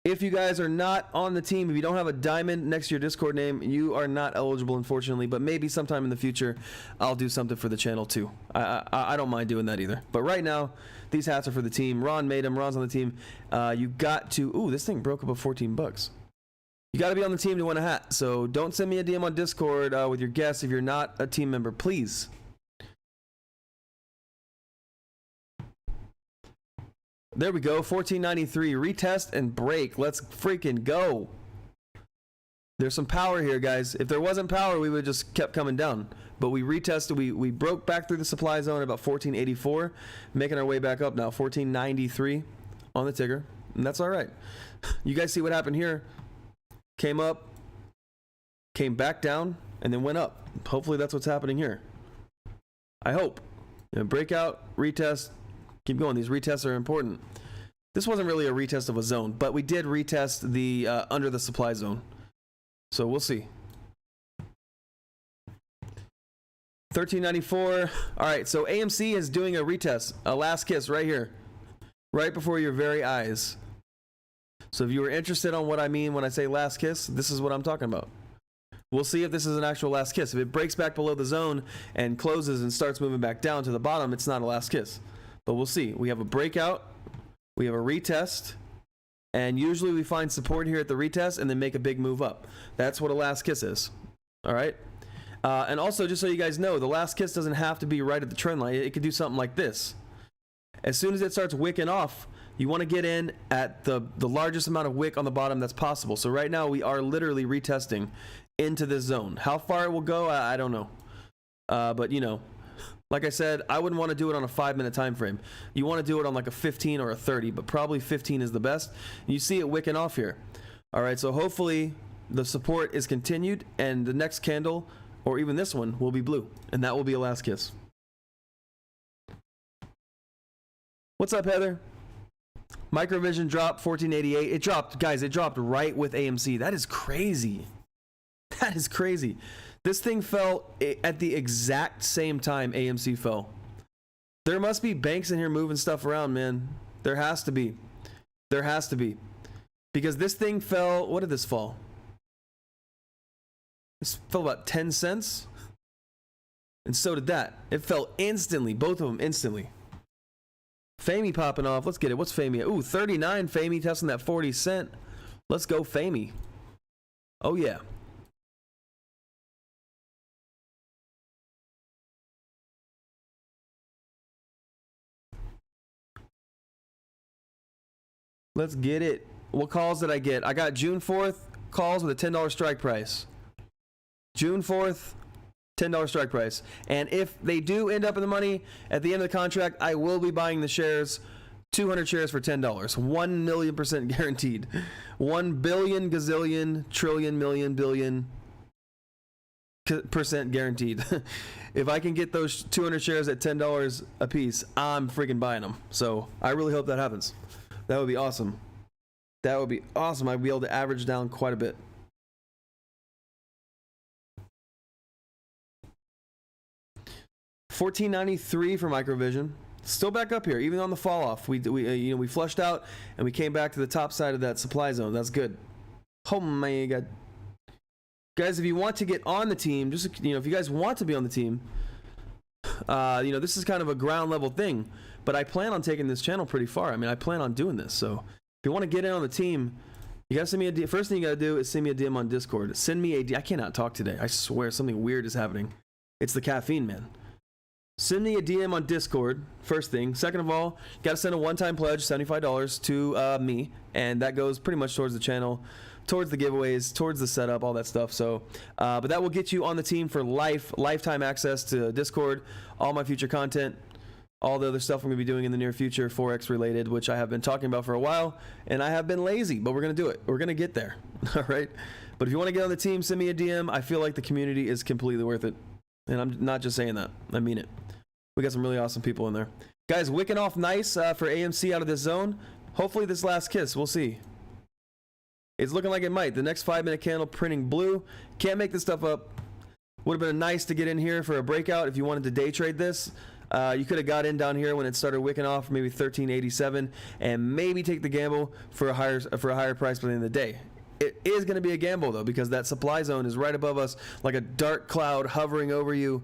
If you guys are not on the team, if you don't have a diamond next to your Discord name, you are not eligible, unfortunately. But maybe sometime in the future, I'll do something for the channel too. I don't mind doing that either. But right now, these hats are for the team. Ron made them. Ron's on the team. You got to. Ooh, this thing broke up at $14. You got to be on the team to win a hat. So don't send me a DM on Discord with your guess if you're not a team member, please. There we go, 1493, retest and break. Let's freaking go. There's some power here, guys. If there wasn't power, we would have just kept coming down. But we retested, we broke back through the supply zone at about 1484, making our way back up now, 1493 on the Tigger, and that's all right. You guys see what happened here? Came up, came back down, and then went up. Hopefully that's what's happening here. I hope. You know, breakout, retest, keep going. These retests are important. This wasn't really a retest of a zone, but we did retest the under the supply zone. So we'll see. 1394. All right, so AMC is doing a retest, a last kiss right here, right before your very eyes. So if you were interested on what I mean when I say last kiss, this is what I'm talking about. We'll see if this is an actual last kiss. If it breaks back below the zone and closes and starts moving back down to the bottom, it's not a last kiss. But we'll see. We have a breakout, we have a retest, and usually we find support here at the retest and then make a big move up. That's what a last kiss is. All right? And also, just so you guys know, the last kiss doesn't have to be right at the trend line. It could do something like this. As soon as it starts wicking off, you want to get in at the largest amount of wick on the bottom that's possible. So right now, we are literally retesting into this zone. How far it will go, I don't know. But, you know, like I said, I wouldn't want to do it on a 5-minute time frame. You want to do it on like a 15 or a 30, but probably 15 is the best. You see it wicking off here. All right, so hopefully the support is continued, and the next candle, or even this one, will be blue, and that will be a last kiss. What's up, Heather? Microvision dropped 1488. It dropped, guys, it dropped right with AMC. That is crazy. That is crazy. This thing fell at the exact same time AMC fell. There must be banks in here moving stuff around, man. There has to be. There has to be. Because this thing fell, what did this fall? This fell about 10 cents. And so did that. It fell instantly. Both of them instantly. Famey popping off. Let's get it. What's Famey? Ooh, 39. Famey testing that 40 cent. Let's go Famey. Oh, yeah. Let's get it. What calls did I get? I got June 4th calls with a $10 strike price. June 4th, $10 strike price. And if they do end up in the money at the end of the contract, I will be buying the shares, 200 shares for $10. 1,000,000% guaranteed. 1 billion, gazillion, trillion, million, billion percent guaranteed. If I can get those 200 shares at $10 a piece, I'm freaking buying them. So I really hope that happens. That would be awesome. That would be awesome. I'd be able to average down quite a bit. $14.93 for Microvision. Still back up here, even on the fall off. We flushed out and we came back to the top side of that supply zone. That's good. Oh my God, guys! If you want to get on the team, just if you guys want to be on the team, this is kind of a ground level thing. But I plan on taking this channel pretty far. I mean, I plan on doing this. So if you want to get in on the team, you got to send me a DM. First thing you got to do is send me a DM on Discord. Send me a DM. I cannot talk today. I swear something weird is happening. It's the caffeine, man. Send me a DM on Discord, first thing. Second of all, you got to send a one-time pledge, $75 to me. And that goes pretty much towards the channel, towards the giveaways, towards the setup, all that stuff. So, but that will get you on the team for lifetime access to Discord, all my future content, all the other stuff I'm going to be doing in the near future, Forex related, which I have been talking about for a while, and I have been lazy, but we're going to do it. We're going to get there, all right? But if you want to get on the team, send me a DM. I feel like the community is completely worth it, and I'm not just saying that. I mean it. We got some really awesome people in there. Guys, wicking off nice for AMC out of this zone. Hopefully this last kiss. We'll see. It's looking like it might. The next 5-minute candle printing blue. Can't make this stuff up. Would have been nice to get in here for a breakout if you wanted to day trade this. You could have got in down here when it started wicking off, maybe 1387, and maybe take the gamble for a higher price by the end of the day. It is going to be a gamble though, because that supply zone is right above us, like a dark cloud hovering over you.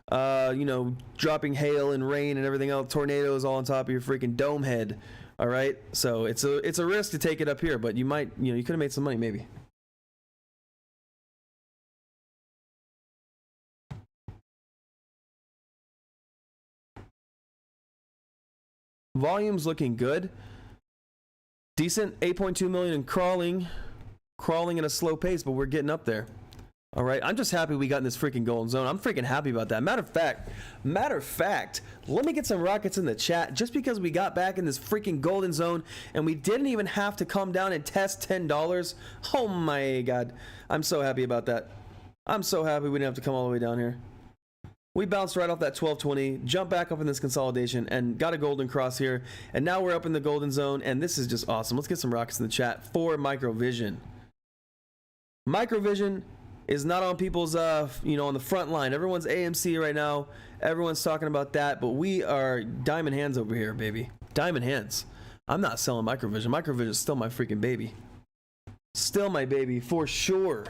Dropping hail and rain and everything else, tornadoes all on top of your freaking dome head. All right, so it's a risk to take it up here, but you might, you could have made some money maybe. Volume's looking good. Decent, 8.2 million in crawling at a slow pace, but we're getting up there. All right, I'm just happy we got in this freaking golden zone. I'm freaking happy about that. Matter of fact, let me get some rockets in the chat just because we got back in this freaking golden zone and we didn't even have to come down and test $10. Oh my God, I'm so happy about that. I'm so happy we didn't have to come all the way down here. We bounced right off that 1220, jumped back up in this consolidation, and got a golden cross here. And now we're up in the golden zone, and this is just awesome. Let's get some rockets in the chat for Microvision. Microvision is not on people's, on the front line. Everyone's AMC right now. Everyone's talking about that, but we are diamond hands over here, baby. Diamond hands. I'm not selling Microvision. Microvision is still my freaking baby. Still my baby, for sure.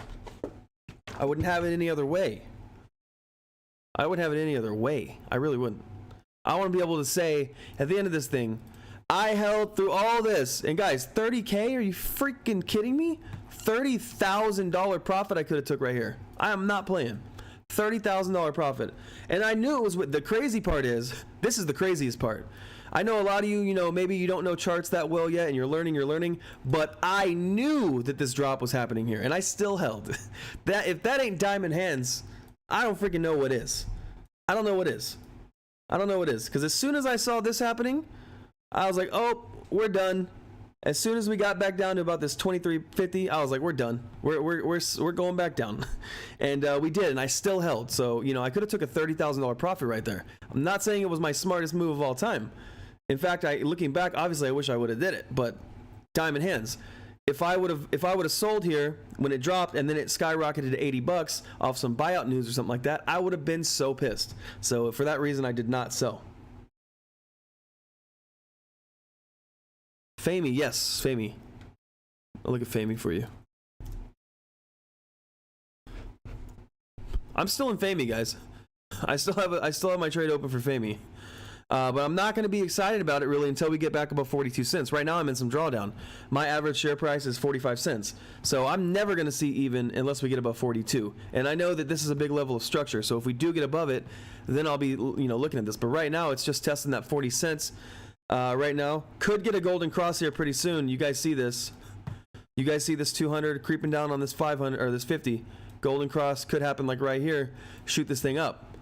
I wouldn't have it any other way. I wouldn't have it any other way. I really wouldn't. I want to be able to say, at the end of this thing, I held through all this. And guys, 30K? Are you freaking kidding me? $30,000 profit I could have took right here. I am not playing. $30,000 profit. And I knew it was what the crazy part is. This is the craziest part. I know a lot of you, maybe you don't know charts that well yet and you're learning, but I knew that this drop was happening here and I still held. If that ain't diamond hands, I don't freaking know what is. I don't know what is. I don't know what is. Because as soon as I saw this happening, I was like, oh, we're done. As soon as we got back down to about this 2350, I was like, we're done. We're going back down. And we did, and I still held. So, I could have took a $30,000 profit right there. I'm not saying it was my smartest move of all time. In fact, looking back, obviously I wish I would have did it, but time in hands. If I would have sold here when it dropped and then it skyrocketed to $80 off some buyout news or something like that, I would have been so pissed. So for that reason, I did not sell. Famey, yes, Famey. I'll look at Famey for you. I'm still in Famey, guys. I still have my trade open for Famey. But I'm not going to be excited about it really until we get back above 42 cents. Right now I'm in some drawdown. My average share price is 45 cents. So I'm never going to see even unless we get above 42. And I know that this is a big level of structure. So if we do get above it, then I'll be, looking at this. But right now it's just testing that 40 cents right now. Could get a golden cross here pretty soon. You guys see this. You guys see this 200 creeping down on this 500 or this 50. Golden cross could happen like right here. Shoot this thing up.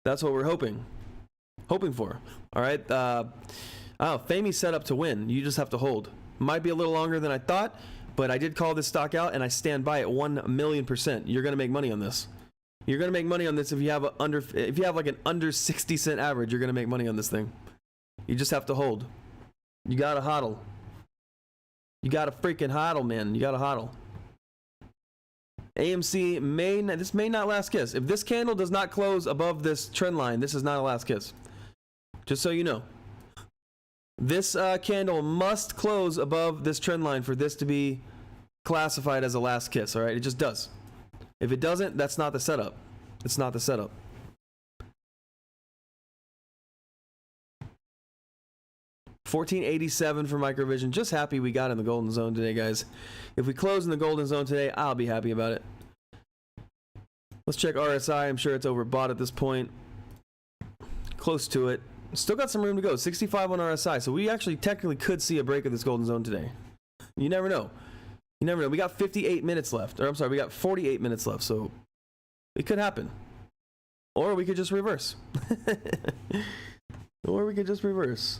That's what we're hoping for. All right. Famey's set up to win. You just have to hold. Might be a little longer than I thought, but I did call this stock out and I stand by it 1,000,000%. You're going to make money on this. You're going to make money on this if you have like an under 60 cent average, you're going to make money on this thing. You just have to hold. You got to hodl. You got to freaking hodl, man. You got to hodl. AMC this may not last kiss. If this candle does not close above this trend line, this is not a last kiss. Just so you know. This candle must close above this trend line for this to be classified as a last kiss, all right? It just does. If it doesn't, that's not the setup. It's not the setup. $14.87 for Microvision. Just happy we got in the golden zone today, guys. If we close in the golden zone today, I'll be happy about it. Let's check RSI. I'm sure it's overbought at this point. Close to it. Still got some room to go. 65 on RSI. So we actually technically could see a break of this golden zone today. You never know. You never know. We got 58 minutes left. Or I'm sorry, we got 48 minutes left. So it could happen. Or we could just reverse. Or we could just reverse.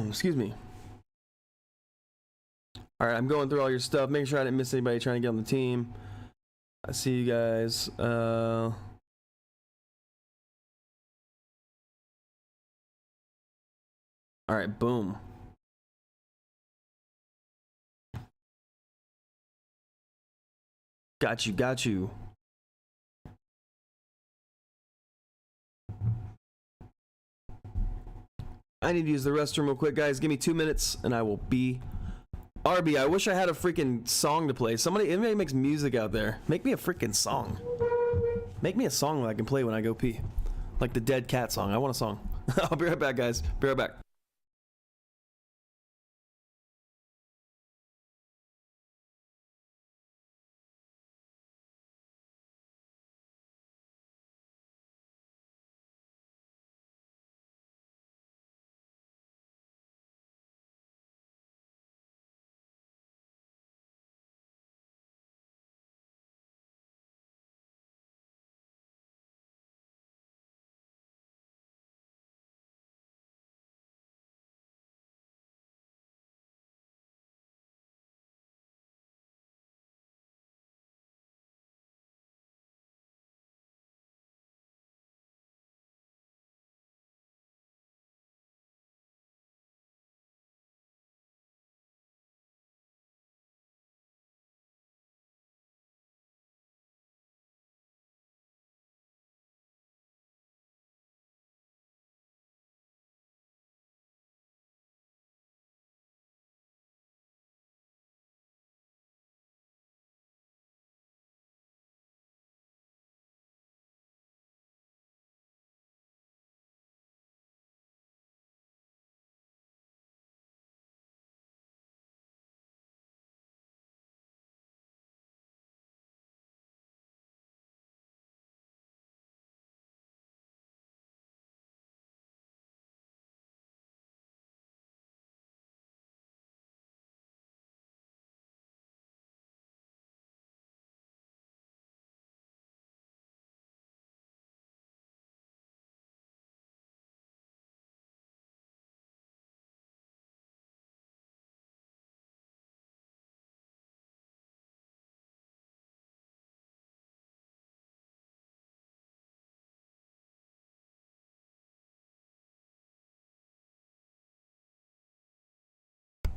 Excuse me. All right, I'm going through all your stuff, making sure I didn't miss anybody trying to get on the team. I see you guys. All right, boom. Got you, got you. I need to use the restroom real quick, guys. Give me 2 minutes and I will be RB. I wish I had a freaking song to play. Anybody makes music out there. Make me a freaking song. Make me a song that I can play when I go pee. Like the Dead Cat song. I want a song. I'll be right back, guys. Be right back.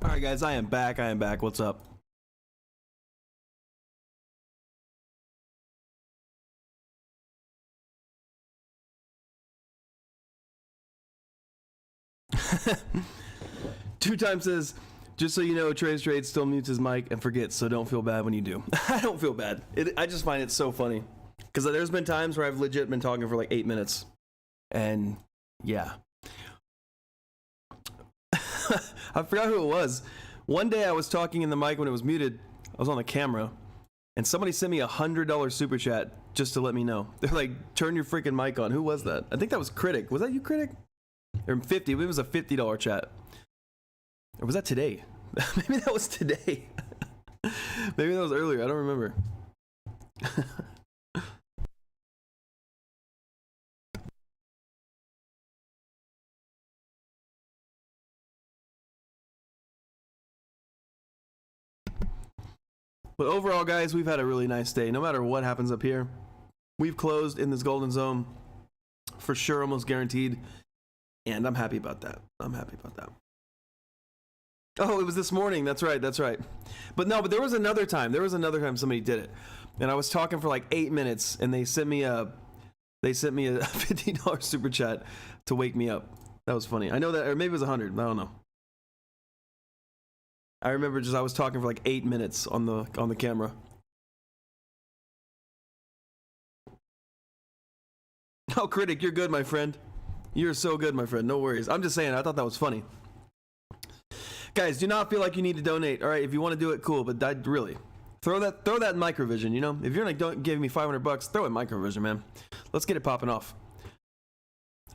All right, guys, I am back. What's up? Two times says, just so you know, Trade still mutes his mic and forgets, so don't feel bad when you do. I don't feel bad. I just find it so funny. Because there's been times where I've legit been talking for like 8 minutes. And yeah. I forgot who it was. One day I was talking in the mic when it was muted. I was on the camera. And somebody sent me $100 super chat just to let me know. They're like, turn your freaking mic on. Who was that? I think that was Critic. Was that you, Critic? Or 50. It was a $50 chat. Or was that today? Maybe that was today. Maybe that was earlier. I don't remember. But overall, guys, we've had a really nice day. No matter what happens up here, we've closed in this golden zone for sure, almost guaranteed. And I'm happy about that. Oh, it was this morning. That's right. But no, but there was another time. Somebody did it. And I was talking for like 8 minutes and they sent me a $50 super chat to wake me up. That was funny. I know that, or maybe it was 100. I don't know. I remember I was talking for like 8 minutes on the camera. Oh, Critic, you're good, my friend. You're so good, my friend. No worries. I'm just saying, I thought that was funny. Guys, do not feel like you need to donate. All right, if you want to do it, cool. But really, throw that in Microvision. You know, if you're like, don't give me $500, throw it in Microvision, man. Let's get it popping off.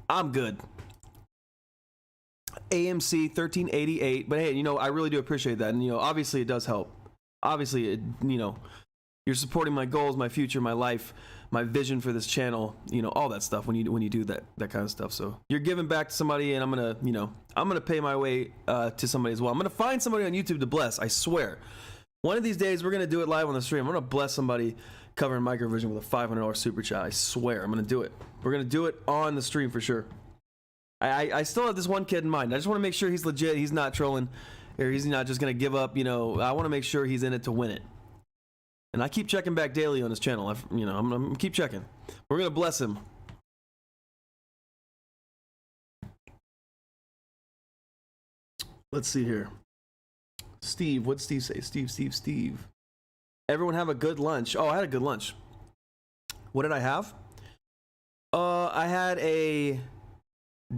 I'm good. AMC 1388, but hey, you know, I really do appreciate that, and you know, obviously it does help. Obviously, you know, you're supporting my goals, my future, my life, my vision for this channel, you know, all that stuff when you do that kind of stuff. So you're giving back to somebody, and I'm gonna pay my way to somebody as well. I'm gonna find somebody on YouTube to bless. I swear, one of these days we're gonna do it live on the stream. I'm gonna bless somebody covering Microvision with a $500 super chat. I swear, I'm gonna do it. We're gonna do it on the stream for sure. I still have this one kid in mind. I just want to make sure he's legit. He's not trolling, or he's not just gonna give up. You know, I want to make sure he's in it to win it. And I keep checking back daily on his channel. I'm gonna keep checking. We're gonna bless him. Let's see here. Steve, what'd Steve say? Steve. Everyone have a good lunch. Oh, I had a good lunch. What did I have? I had a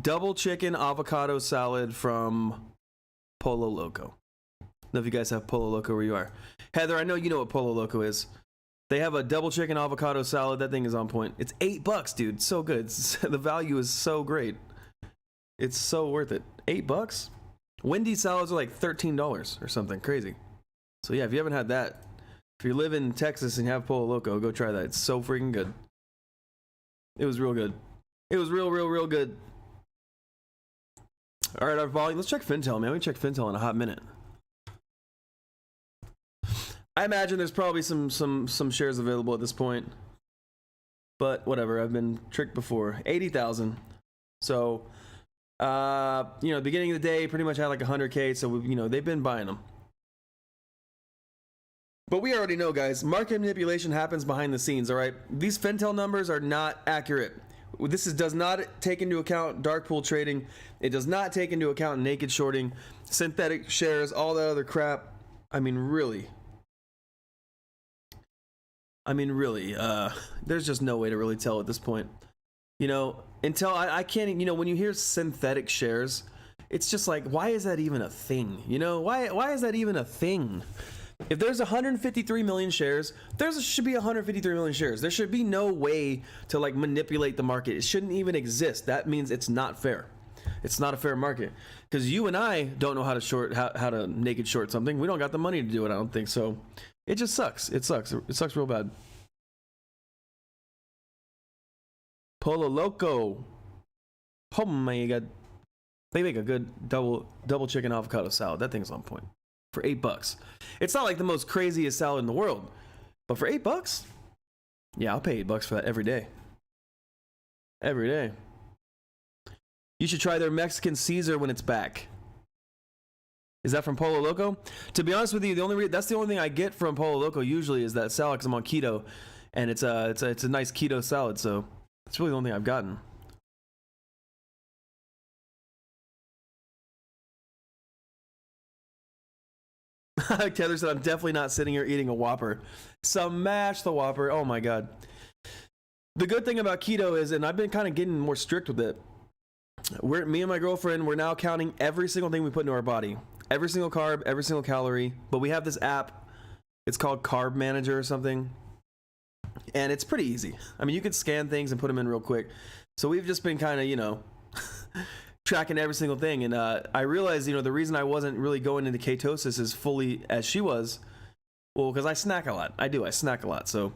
double chicken avocado salad from Polo Loco. I don't know if you guys have Polo Loco where you are. Heather, I know you know what Polo Loco is. They have a double chicken avocado salad. That thing is on point. It's $8, dude. So good. The value is so great. It's so worth it. $8? Wendy's salads are like $13 or something crazy. So yeah, if you haven't had that, if you live in Texas and you have Polo Loco, go try that. It's so freaking good. It was real good. It was real good. All right, our volume. Let's check Fintel, man. We check Fintel in a hot minute. I imagine there's probably some shares available at this point, but whatever. I've been tricked before. 80,000. So, you know, beginning of the day, pretty much had like 100K. So you know, they've been buying them. But we already know, guys, market manipulation happens behind the scenes. All right, these Fintel numbers are not accurate. This does not take into account dark pool trading. It does not take into account naked shorting, synthetic shares, all that other crap. I mean, really, there's just no way to really tell at this point. You know, until I can't, you know, when you hear synthetic shares, it's just like, why is that even a thing? You know, why is that even a thing? If there's 153 million shares, should be 153 million shares. There should be no way to like manipulate the market. It shouldn't even exist. That means it's not fair. It's not a fair market because you and I don't know how to short, how to naked short something. We don't got the money to do it. I don't think so. It just sucks. It sucks real bad. Polo Loco. Oh my god. They make a good double chicken avocado salad. That thing's on point. For $8. It's not like the most craziest salad in the world, but for $8, yeah, I'll pay $8 for that every day. Every day. You should try their Mexican Caesar when it's back. Is that from Polo Loco? To be honest with you, that's the only thing I get from Polo Loco usually is that salad because I'm on keto, and it's a nice keto salad. So it's really the only thing I've gotten. Tether said, I'm definitely not sitting here eating a Whopper. Smash the Whopper. Oh my God. The good thing about keto is, and I've been kind of getting more strict with it, me and my girlfriend, we're now counting every single thing we put into our body. Every single carb, every single calorie. But we have this app. It's called Carb Manager or something. And it's pretty easy. I mean, you can scan things and put them in real quick. So we've just been kind of, you know, tracking every single thing. And I realized, you know, the reason I wasn't really going into ketosis as fully as she was, well, because I snack a lot. I snack a lot. So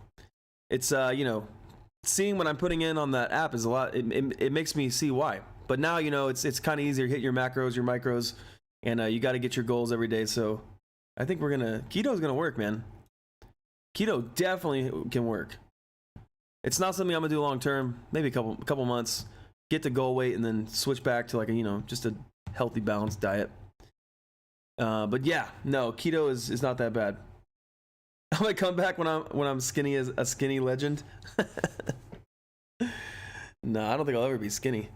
it's, you know, seeing what I'm putting in on that app is a lot. It makes me see why. But now, you know, it's kind of easier to hit your macros, your micros, and you got to get your goals every day. So I think keto's going to work, man. Keto definitely can work. It's not something I'm going to do long term, maybe a couple months, get to goal weight and then switch back to like a, you know, just a healthy, balanced diet. But yeah, no, keto is not that bad. I might come back when I'm skinny as a skinny legend. No, I don't think I'll ever be skinny.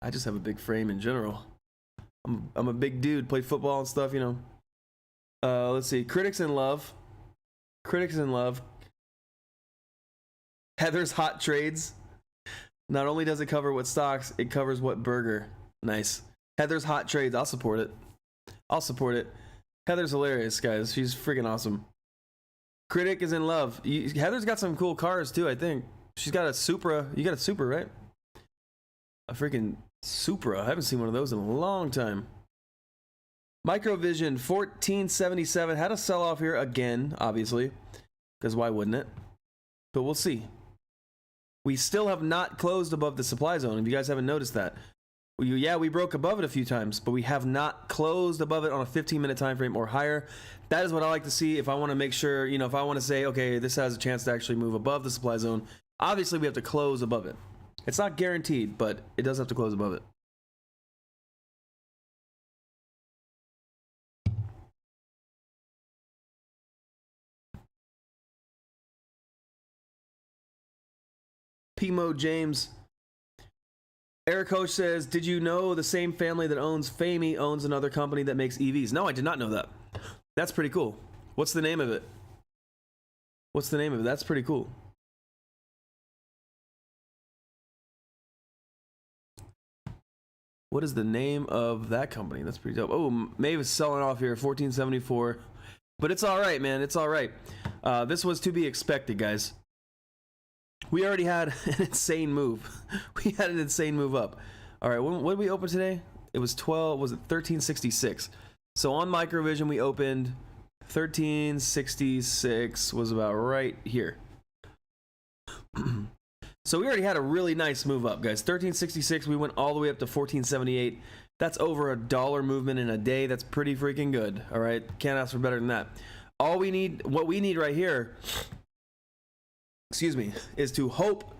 I just have a big frame in general. I'm a big dude, play football and stuff, you know. Let's see. Critics in Love. Heather's Hot Trades. Not only does it cover what stocks, it covers what burger. Nice. Heather's Hot Trades. I'll support it. Heather's hilarious, guys. She's freaking awesome. Critic is in Love. Heather's got some cool cars too, I think. She's got a Supra. You got a Supra, right? A freaking Supra. I haven't seen one of those in a long time. Microvision 1477 had a sell off here again, obviously, because why wouldn't it? But we'll see. We still have not closed above the supply zone. If you guys haven't noticed that, yeah, we broke above it a few times, but we have not closed above it on a 15-minute time frame or higher. That is what I like to see if I want to make sure, you know, if I want to say, okay, this has a chance to actually move above the supply zone. Obviously, we have to close above it. It's not guaranteed, but it does have to close above it. Pimo James. Eric Coach says, did you know the same family that owns Famey owns another company that makes EVs? No, I did not know that. That's pretty cool. What's the name of it? That's pretty cool. What is the name of that company? That's pretty dope. Oh, Mvis is selling off here, 1474. But it's all right, man. It's all right. This was to be expected, guys. We already had an insane move. We had an insane move up. All right, what did we open today? It was 1366. So on Microvision, we opened 1366 was about right here. So we already had a really nice move up, guys. 1366, we went all the way up to 1478. That's over $1 movement in a day. That's pretty freaking good. All right, can't ask for better than that. What we need right here, excuse me, is to hope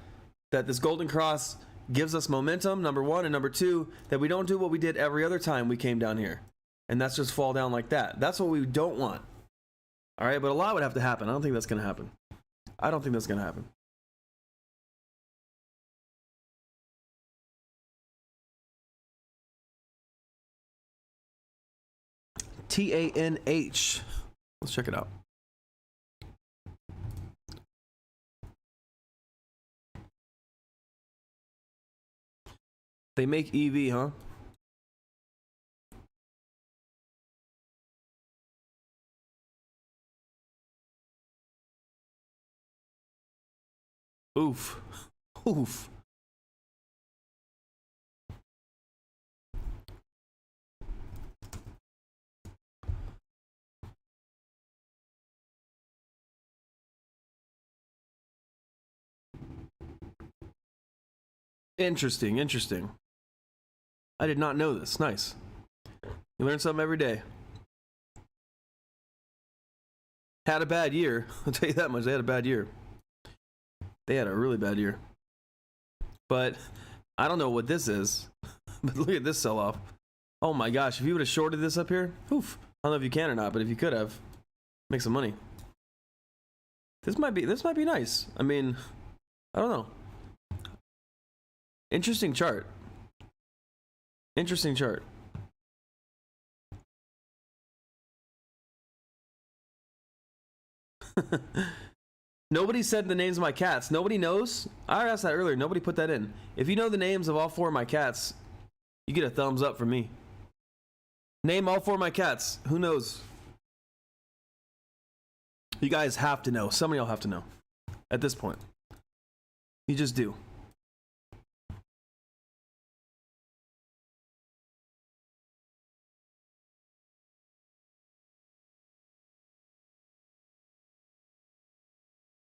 that this golden cross gives us momentum, number one, and number two, that we don't do what we did every other time we came down here, and that's just fall down like that. That's what we don't want. All right, but a lot would have to happen. I don't think that's going to happen. TANH. Let's check it out. They make EV, huh? Oof. Oof. Interesting, interesting. I did not know this. Nice. You learn something every day. Had a bad year. I'll tell you that much. They had a bad year. They had a really bad year. But I don't know what this is. But look at this sell-off. Oh my gosh, if you would have shorted this up here, oof. I don't know if you can or not, but if you could have, make some money. This might be nice. I mean, I don't know. Interesting chart. Interesting chart. Nobody said the names of my cats. Nobody knows. I asked that earlier. Nobody put that in. If you know the names of all 4 of my cats, you get a thumbs up from me. Name all 4 of my cats. Who knows? You guys have to know. Somebody will have to know. At this point. You just do.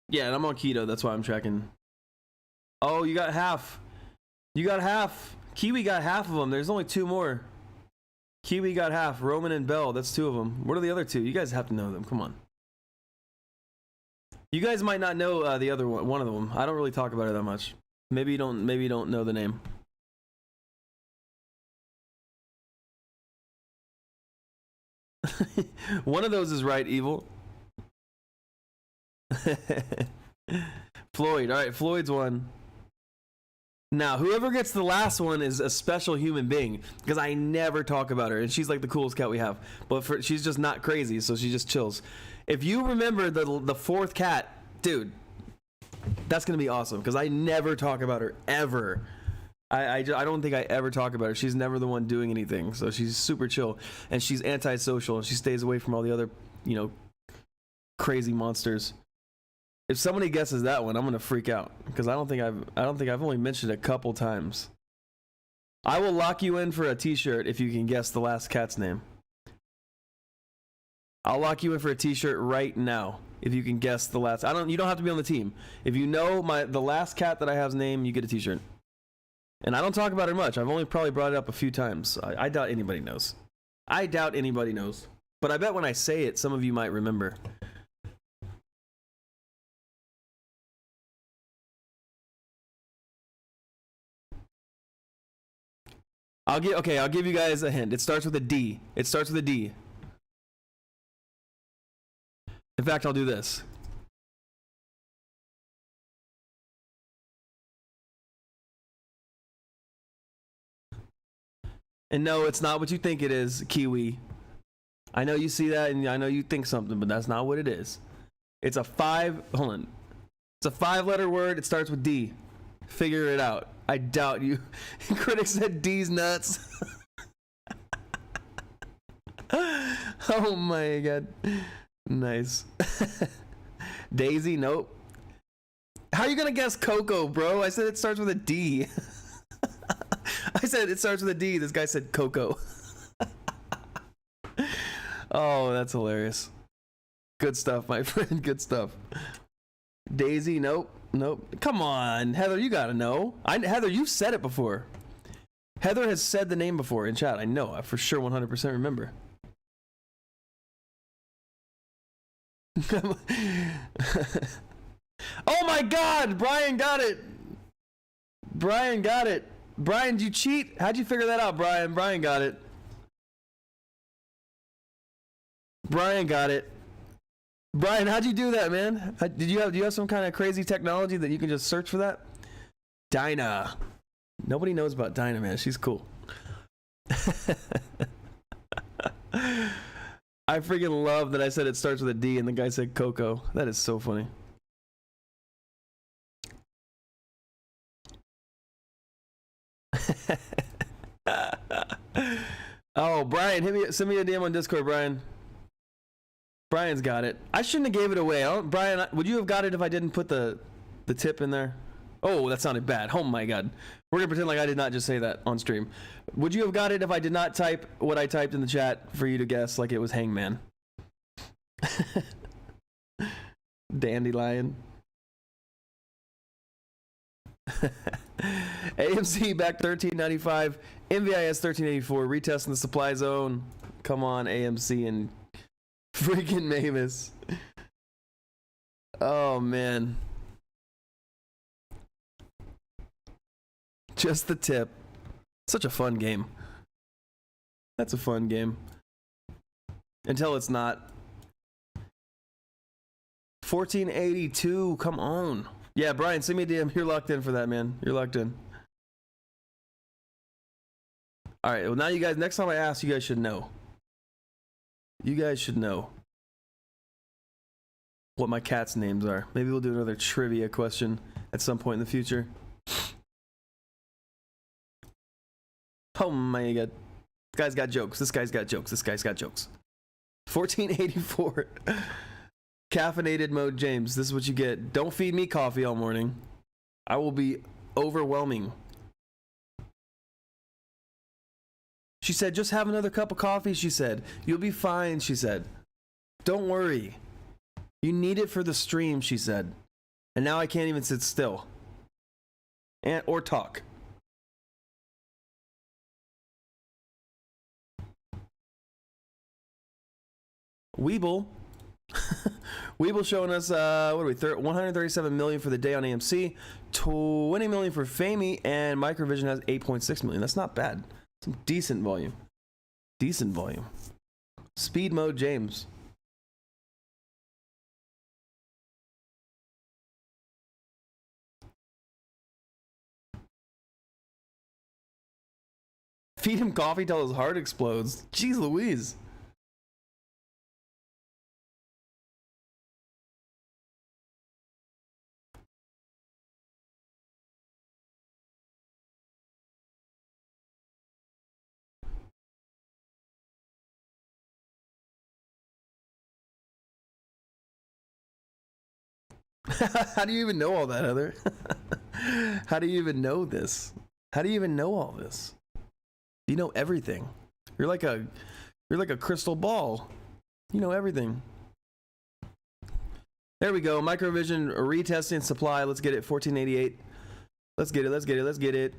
Yeah, and I'm on keto. That's why I'm tracking. Oh, you got half. You got half. Kiwi got half of them. There's only 2 more. Kiwi got half. Roman and Bell. That's 2 of them. What are the other 2? You guys have to know them. Come on. You guys might not know the other one of them. I don't really talk about it that much. Maybe you don't know the name. One of those is right, Evil. Floyd. All right, Floyd's one. Now, whoever gets the last one is a special human being, because I never talk about her, and she's like the coolest cat we have. But she's just not crazy, so she just chills. If you remember the 4th cat, dude, that's gonna be awesome, because I never talk about her ever. I don't think I ever talk about her. She's never the one doing anything, so she's super chill, and she's antisocial, and she stays away from all the other, you know, crazy monsters. If somebody guesses that one, I'm gonna freak out, because I don't think I've only mentioned it a couple times. I will lock you in for a t-shirt if you can guess the last cat's name. I'll lock you in for a t-shirt right now if you can guess the last. You don't have to be on the team. If you know the last cat that I have's name, you get a t-shirt. And I don't talk about her much. I've only probably brought it up a few times. I doubt anybody knows. I doubt anybody knows. But I bet when I say it, some of you might remember. I'll give you guys a hint. It starts with a D. It starts with a D. In fact, I'll do this. And no, it's not what you think it is, Kiwi. I know you see that, and I know you think something, but that's not what it is. It's a 5-letter word. It starts with D. Figure it out. I doubt you. Critics said D's nuts. Oh my god. Nice. Daisy, nope. How are you gonna guess Coco, bro? I said it starts with a D. I said it starts with a D. This guy said Coco. Oh, that's hilarious. Good stuff, my friend. Good stuff. Daisy, nope. Nope. Come on, Heather, you gotta know. Heather, you've said it before. Heather has said the name before in chat. I know. I for sure 100% remember. Oh my god, Brian got it. Brian got it. Brian, did you cheat? How'd you figure that out, Brian? Brian got it. Brian got it. Brian, how'd you do that, man? Do you have some kind of crazy technology that you can just search for that? Dinah. Nobody knows about Dinah, man. She's cool. I freaking love that I said it starts with a D and the guy said Coco. That is so funny. Oh, Brian, send me a DM on Discord, Brian. Brian's got it. I shouldn't have gave it away. Brian, would you have got it if I didn't put the tip in there? Oh, that sounded bad. Oh my god. We're gonna pretend like I did not just say that on stream. Would you have got it if I did not type what I typed in the chat for you to guess like it was Hangman? Dandelion. AMC back 13.95. MVIS 13.84. Retesting the supply zone. Come on, AMC and freaking Mvis. Oh man. Just the tip. Such a fun game. That's a fun game. Until it's not. 1482, come on. Yeah, Brian, send me a DM. You're locked in for that, man. You're locked in. All right, well, now you guys, next time I ask, you guys should know. You guys should know what my cat's names are. Maybe we'll do another trivia question at some point in the future. Oh my god. This guy's got jokes. This guy's got jokes. This guy's got jokes. 1484. Caffeinated mode James. This is what you get. Don't feed me coffee all morning. I will be overwhelming. She said, just have another cup of coffee, she said. You'll be fine, she said. Don't worry. You need it for the stream, she said. And now I can't even sit still. Or talk. Webull. Webull showing us, what are we, 137 million for the day on AMC, 20 million for Famey, and Microvision has 8.6 million. That's not bad. Some decent volume. Decent volume. Speed mode James. Feed him coffee till his heart explodes. Jeez Louise. How do you even know all that, Heather? How do you even know this? How do you even know all this? You know everything. You're like a crystal ball. You know everything. There we go. Microvision retesting supply. Let's get it. 1488. Let's get it. Let's get it. Let's get it.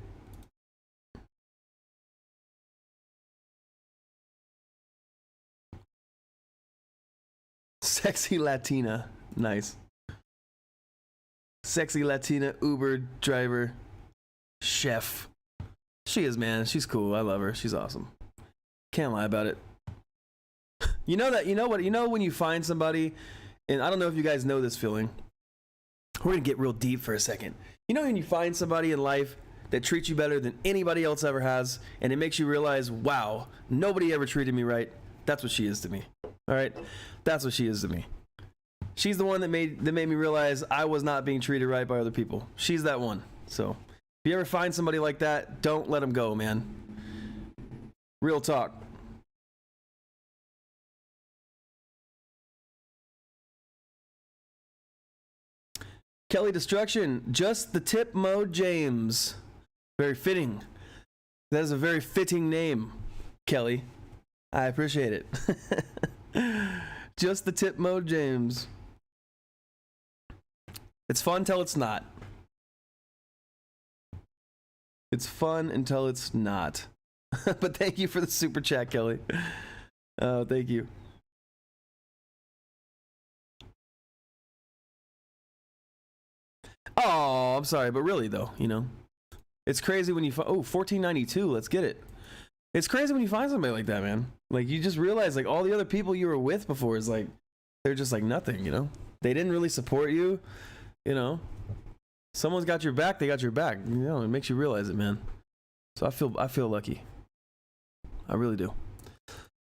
Sexy Latina. Nice. Sexy Latina Uber driver. Chef. She is, man. She's cool. I love her. She's awesome. Can't lie about it. You know that, you know what, you know when you find somebody, and I don't know if you guys know this feeling. We're gonna get real deep for a second. You know when you find somebody in life that treats you better than anybody else ever has, and it makes you realize, wow, nobody ever treated me right. That's what she is to me. All right? That's what she is to me. She's the one that made me realize I was not being treated right by other people. She's that one. So if you ever find somebody like that, don't let them go, man. Real talk. Kelly Destruction, just the tip mode James. Very fitting. That is a very fitting name, Kelly. I appreciate it. Just the tip mode James. It's fun until it's not. It's fun until it's not. But thank you for the super chat, Kelly. Thank you. Oh, I'm sorry, but really though, you know, it's crazy when you find, oh, 1492, let's get it. It's crazy when you find somebody like that, man. Like you just realize like all the other people you were with before is like, they're just like nothing, you know? They didn't really support you, you know? Someone's got your back, they got your back. You know, it makes you realize it, man. So I feel lucky. I really do.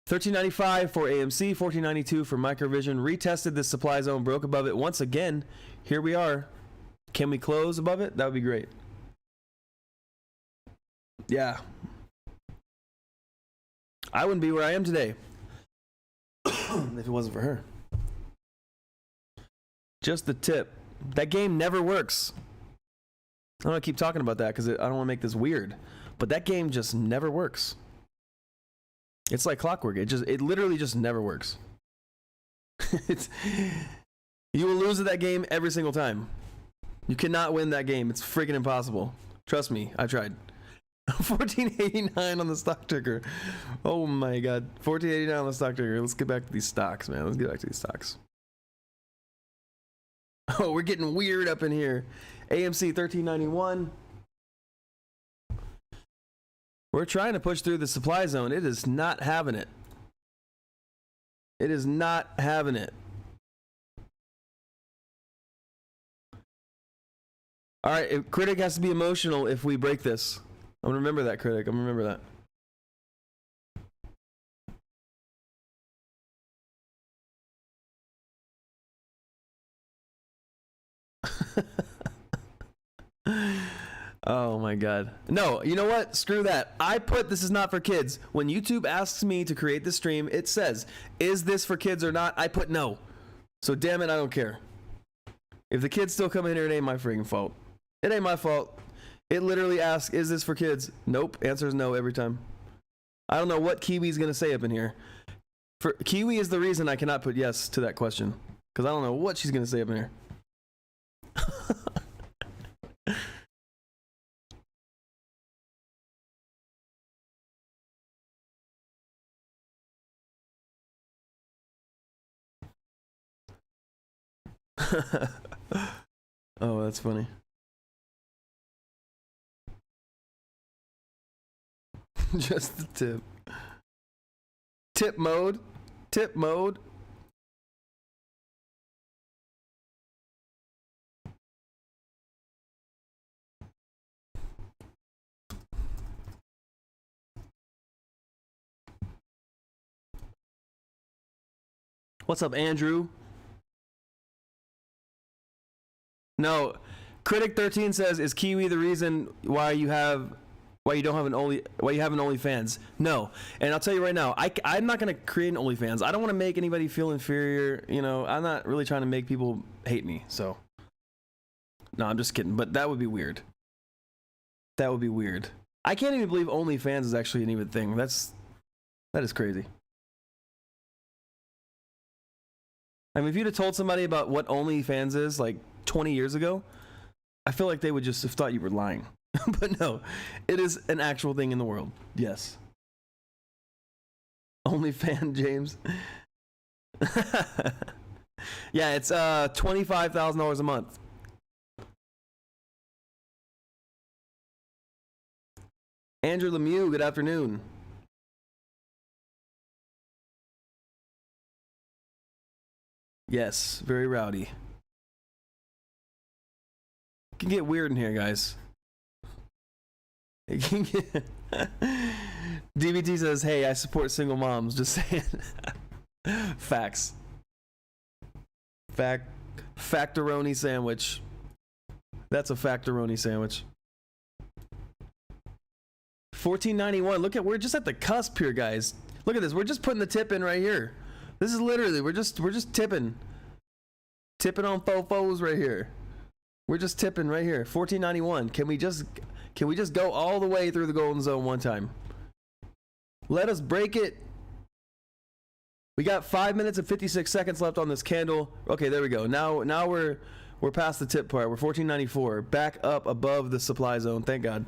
1395 for AMC, 1492 for Microvision. Retested this supply zone, broke above it once again. Here we are. Can we close above it? That would be great. Yeah. I wouldn't be where I am today if it wasn't for her. Just the tip. That game never works. I don't want to keep talking about that because I don't want to make this weird. But that game just never works. It's like clockwork. It literally just never works. You will lose at that game every single time. You cannot win that game. It's freaking impossible. Trust me, I tried. 1489 on the stock ticker. Oh my god. 1489 on the stock ticker. Let's get back to these stocks, man. Let's get back to these stocks. Oh, we're getting weird up in here. AMC 1391. We're trying to push through the supply zone. It is not having it. It is not having it. All right, Critic has to be emotional if we break this. I'm gonna remember that, Critic. I'm gonna remember that. Oh my god. No, you know what? Screw that. I put this is not for kids. When YouTube asks me to create this stream, it says, is this for kids or not? I put no. So damn it, I don't care. If the kids still come in here, it ain't my freaking fault. It ain't my fault. It literally asks, is this for kids? Nope. Answer is no every time. I don't know what Kiwi's gonna say up in here. Kiwi is the reason I cannot put yes to that question. Because I don't know what she's gonna say up in here. Oh, that's funny. Just the tip. Tip mode. Tip mode. What's up, Andrew? No, Critic 13 says, is Kiwi the reason why you have an OnlyFans? No, and I'll tell you right now, I'm not gonna create an OnlyFans. I don't want to make anybody feel inferior. You know, I'm not really trying to make people hate me. So, no, I'm just kidding. But that would be weird. That would be weird. I can't even believe OnlyFans is actually an even thing. That is crazy. I mean, if you'd have told somebody about what OnlyFans is like 20 years ago, I feel like they would just have thought you were lying. But no, it is an actual thing in the world. Yes. OnlyFan, James. Yeah, it's $25,000 a month. Andrew Lemieux, good afternoon. Yes, very rowdy. It can get weird in here, guys. It can get... DBT says, hey, I support single moms. Just saying. Facts. Factoroni sandwich. That's a factoroni sandwich. $14.91. Look at, we're just at the cusp here, guys. Look at this. We're just putting the tip in right here. This is literally, we're just tipping on fofos right here. We're just tipping right here. $14.91. Can we just go all the way through the golden zone one time? Let us break it. We got 5 minutes and 56 seconds left on this candle. Okay, there we go. Now we're past the tip part. We're $14.94. Back up above the supply zone. Thank God.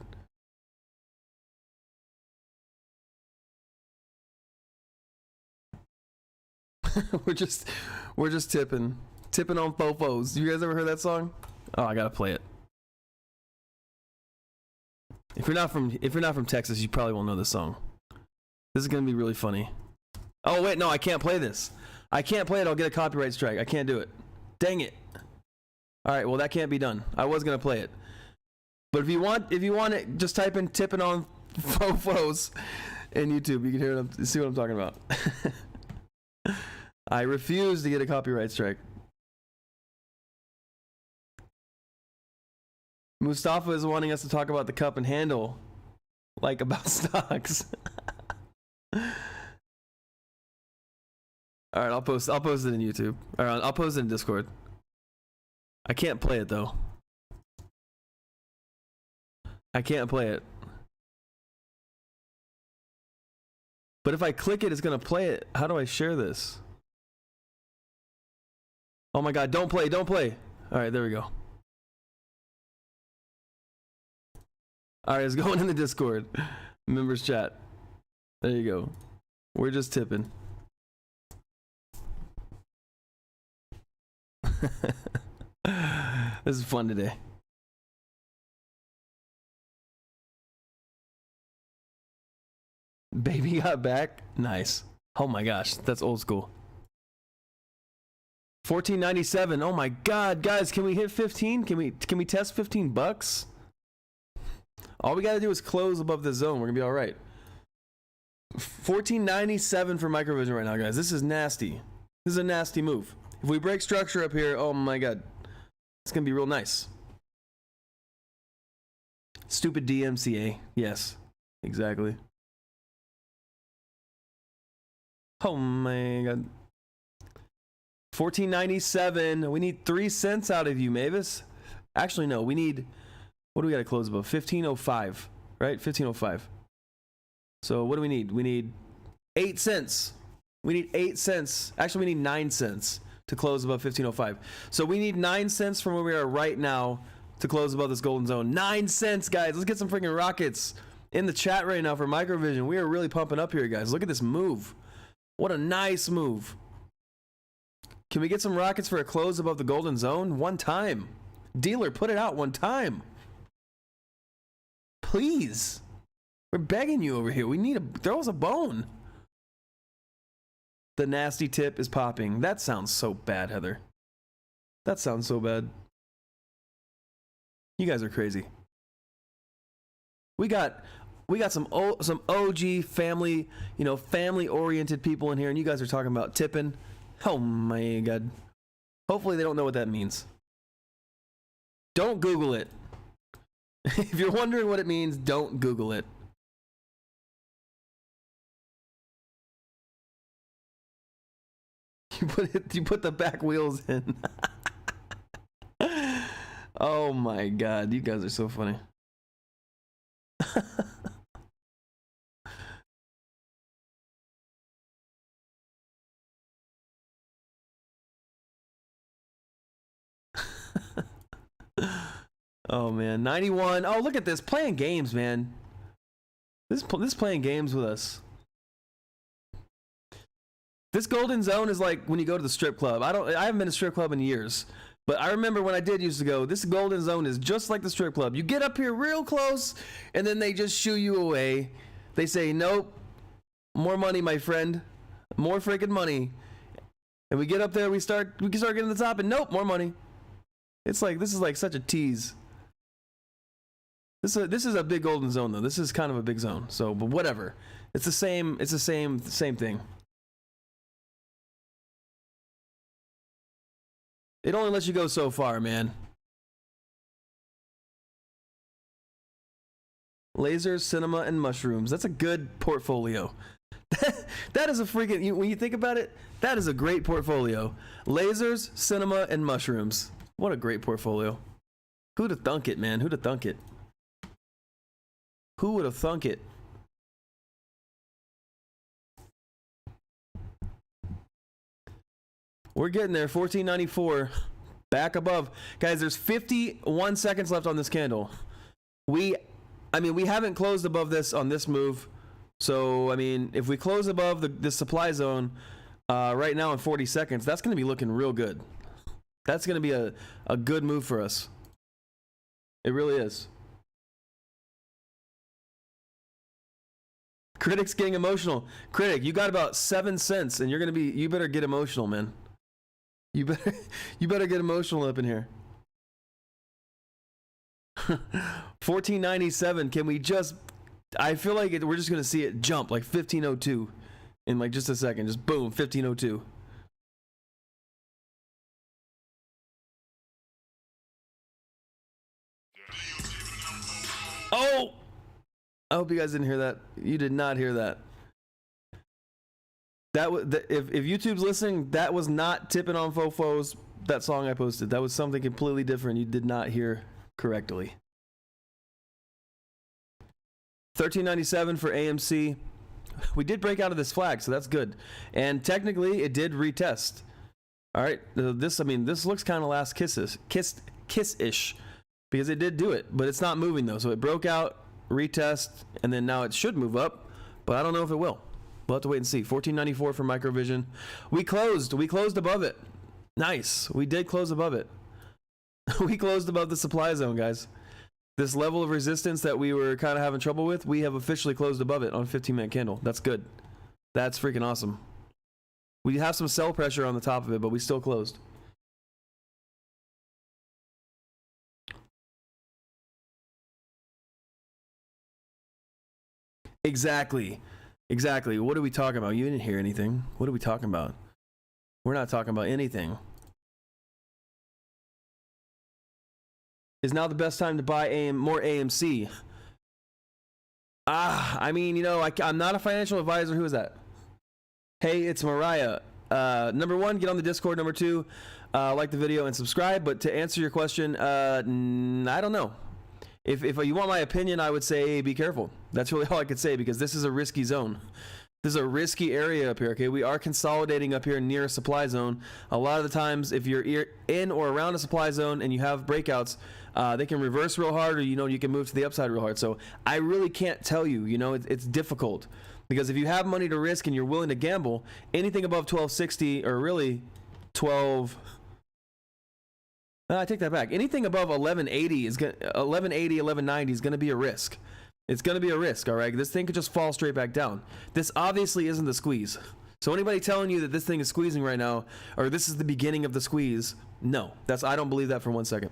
we're just tipping on fofos. You guys ever heard that song? Oh, I gotta play it. If you're not from Texas, you probably won't know this song. This is gonna be really funny. Oh wait, no, I can't play this. I can't play it. I'll get a copyright strike. I can't do it. Dang it. All right, well that can't be done. I was gonna play it, but if you want it, just type in "tipping on fofos" in YouTube. You can hear it. See what I'm talking about. I refuse to get a copyright strike. Mustafa is wanting us to talk about the cup and handle, like about stocks. All right, I'll post it in YouTube. All right, I'll post it in Discord. I can't play it though. I can't play it. But if I click it, it's gonna play it. How do I share this? Oh my God, don't play. All right, there we go. All right, it's going in the Discord. Members chat. There you go. We're just tipping. This is fun today. Baby got back. Nice. Oh my gosh, that's old school. 14.97. Oh my god, guys, can we hit 15? Can we test $15? All we gotta do is close above the zone. We're gonna be all right. 14.97 for Microvision right now, guys. This is nasty. This is a nasty move. If we break structure up here, oh my god, it's gonna be real nice. Stupid DMCA. Yes, exactly. Oh my god. 14.97. We need 3 cents out of you, Mvis. Actually, no. We need. What do we got to close above? 15.05, right? 15.05. So what do we need? We need 8 cents. We need 8 cents. Actually, we need 9 cents to close above 15.05. So we need 9 cents from where we are right now to close above this golden zone. 9 cents, guys. Let's get some freaking rockets in the chat right now for Microvision. We are really pumping up here, guys. Look at this move. What a nice move. Can we get some rockets for a close above the golden zone? One time. Dealer, put it out one time. Please. We're begging you over here. We need to throw us a bone. The nasty tip is popping. That sounds so bad, Heather. That sounds so bad. You guys are crazy. We got some OG family, family oriented people in here, and you guys are talking about tipping. Oh my god. Hopefully they don't know what that means. Don't Google it. If you're wondering what it means, don't Google it. You put the back wheels in. Oh my god, you guys are so funny. Oh man, 91. Oh, look at this, playing games, man. This playing games with us. This golden zone is like when you go to the strip club. I haven't been to a strip club in years, but I remember when I did used to go. This golden zone is just like the strip club. You get up here real close, and then they just shoo you away. They say, "Nope, more money, my friend, more freaking money." And we get up there, we can start getting to the top, and nope, more money. It's like this is like such a tease. This is a big golden zone though. This is kind of a big zone. So, but whatever. It's the same thing. It only lets you go so far, man. Lasers, cinema, and mushrooms. That's a good portfolio. That is a freaking, when you think about it, that is a great portfolio. Lasers, cinema, and mushrooms. What a great portfolio. Who'd have thunk it, man? Who'd have thunk it? Who would have thunk it? We're getting there. 14.94. Back above. Guys, there's 51 seconds left on this candle. We haven't closed above this on this move. So, if we close above the supply zone right now in 40 seconds, that's going to be looking real good. That's going to be a good move for us. It really is. Critic's getting emotional. Critic, you got about 7 cents, and you better get emotional, man. You better get emotional up in here. 14.97. Can we just? I feel like we're just gonna see it jump like 15.02 in like just a second. Just boom, 15.02. Oh! I hope you guys didn't hear that. You did not hear that. That was if YouTube's listening, that was not Tipping on Fofos, that song I posted. That was something completely different. You did not hear correctly. 13.97 for AMC. We did break out of this flag, so that's good. And technically, it did retest. All right, this looks kind of last kiss-ish, because it did do it, but it's not moving though. So it broke out, retest, and then now it should move up, but I don't know if it will. We'll have to wait and see. 14.94 for Microvision. We closed above it. Nice. We did close above it. We closed above the supply zone, guys. This level of resistance that we were kind of having trouble with, we have officially closed above it on a 15-minute candle. That's good. That's freaking awesome. We have some sell pressure on the top of it, but we still closed. Exactly. Exactly. What are we talking about? You didn't hear anything. What are we talking about? We're not talking about anything. Is now the best time to buy more AMC? I mean, you know, I'm not a financial advisor. Who is that? Hey, it's Mariah. Number one, get on the Discord. Number two, like the video and subscribe. But to answer your question, I don't know. If you want my opinion, I would say be careful. That's really all I could say, because this is a risky zone. This is a risky area up here, okay? We are consolidating up here near a supply zone. A lot of the times, if you're in or around a supply zone and you have breakouts, they can reverse real hard, or, you know, you can move to the upside real hard. So I really can't tell you, you know, it's difficult. Because if you have money to risk and you're willing to gamble, anything above 1260, or really 12... I take that back. Anything above 1180 is 1190 is going to be a risk. It's going to be a risk, all right? This thing could just fall straight back down. This obviously isn't the squeeze. So anybody telling you that this thing is squeezing right now, or this is the beginning of the squeeze, no. I don't believe that for 1 second.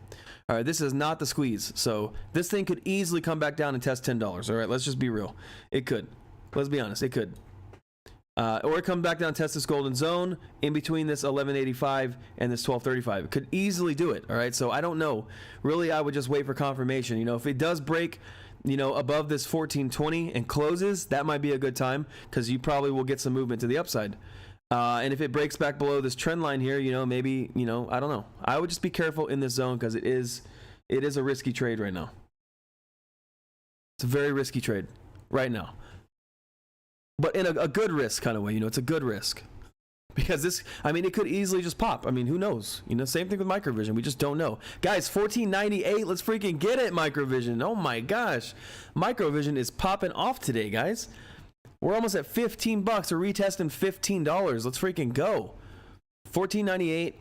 All right, this is not the squeeze. So this thing could easily come back down and test $10. All right, let's just be real. It could. Let's be honest. It could. Or come back down and test this golden zone in between this 1185 and this 1235. It could easily do it. All right, so I don't know. Really, I would just wait for confirmation. You know, if it does break, you know, above this 1420 and closes, that might be a good time, because you probably will get some movement to the upside. And if it breaks back below this trend line here, you know, maybe, you know, I don't know. I would just be careful in this zone, because it is a risky trade right now. It's a very risky trade right now. But in a good risk kind of way, you know, it's a good risk. Because this, I mean, it could easily just pop. I mean, who knows? You know, same thing with Microvision. We just don't know. Guys, 1498, let's freaking get it, Microvision. Oh my gosh. Microvision is popping off today, guys. We're almost at 15 bucks. We're retesting $15. Let's freaking go. 1498.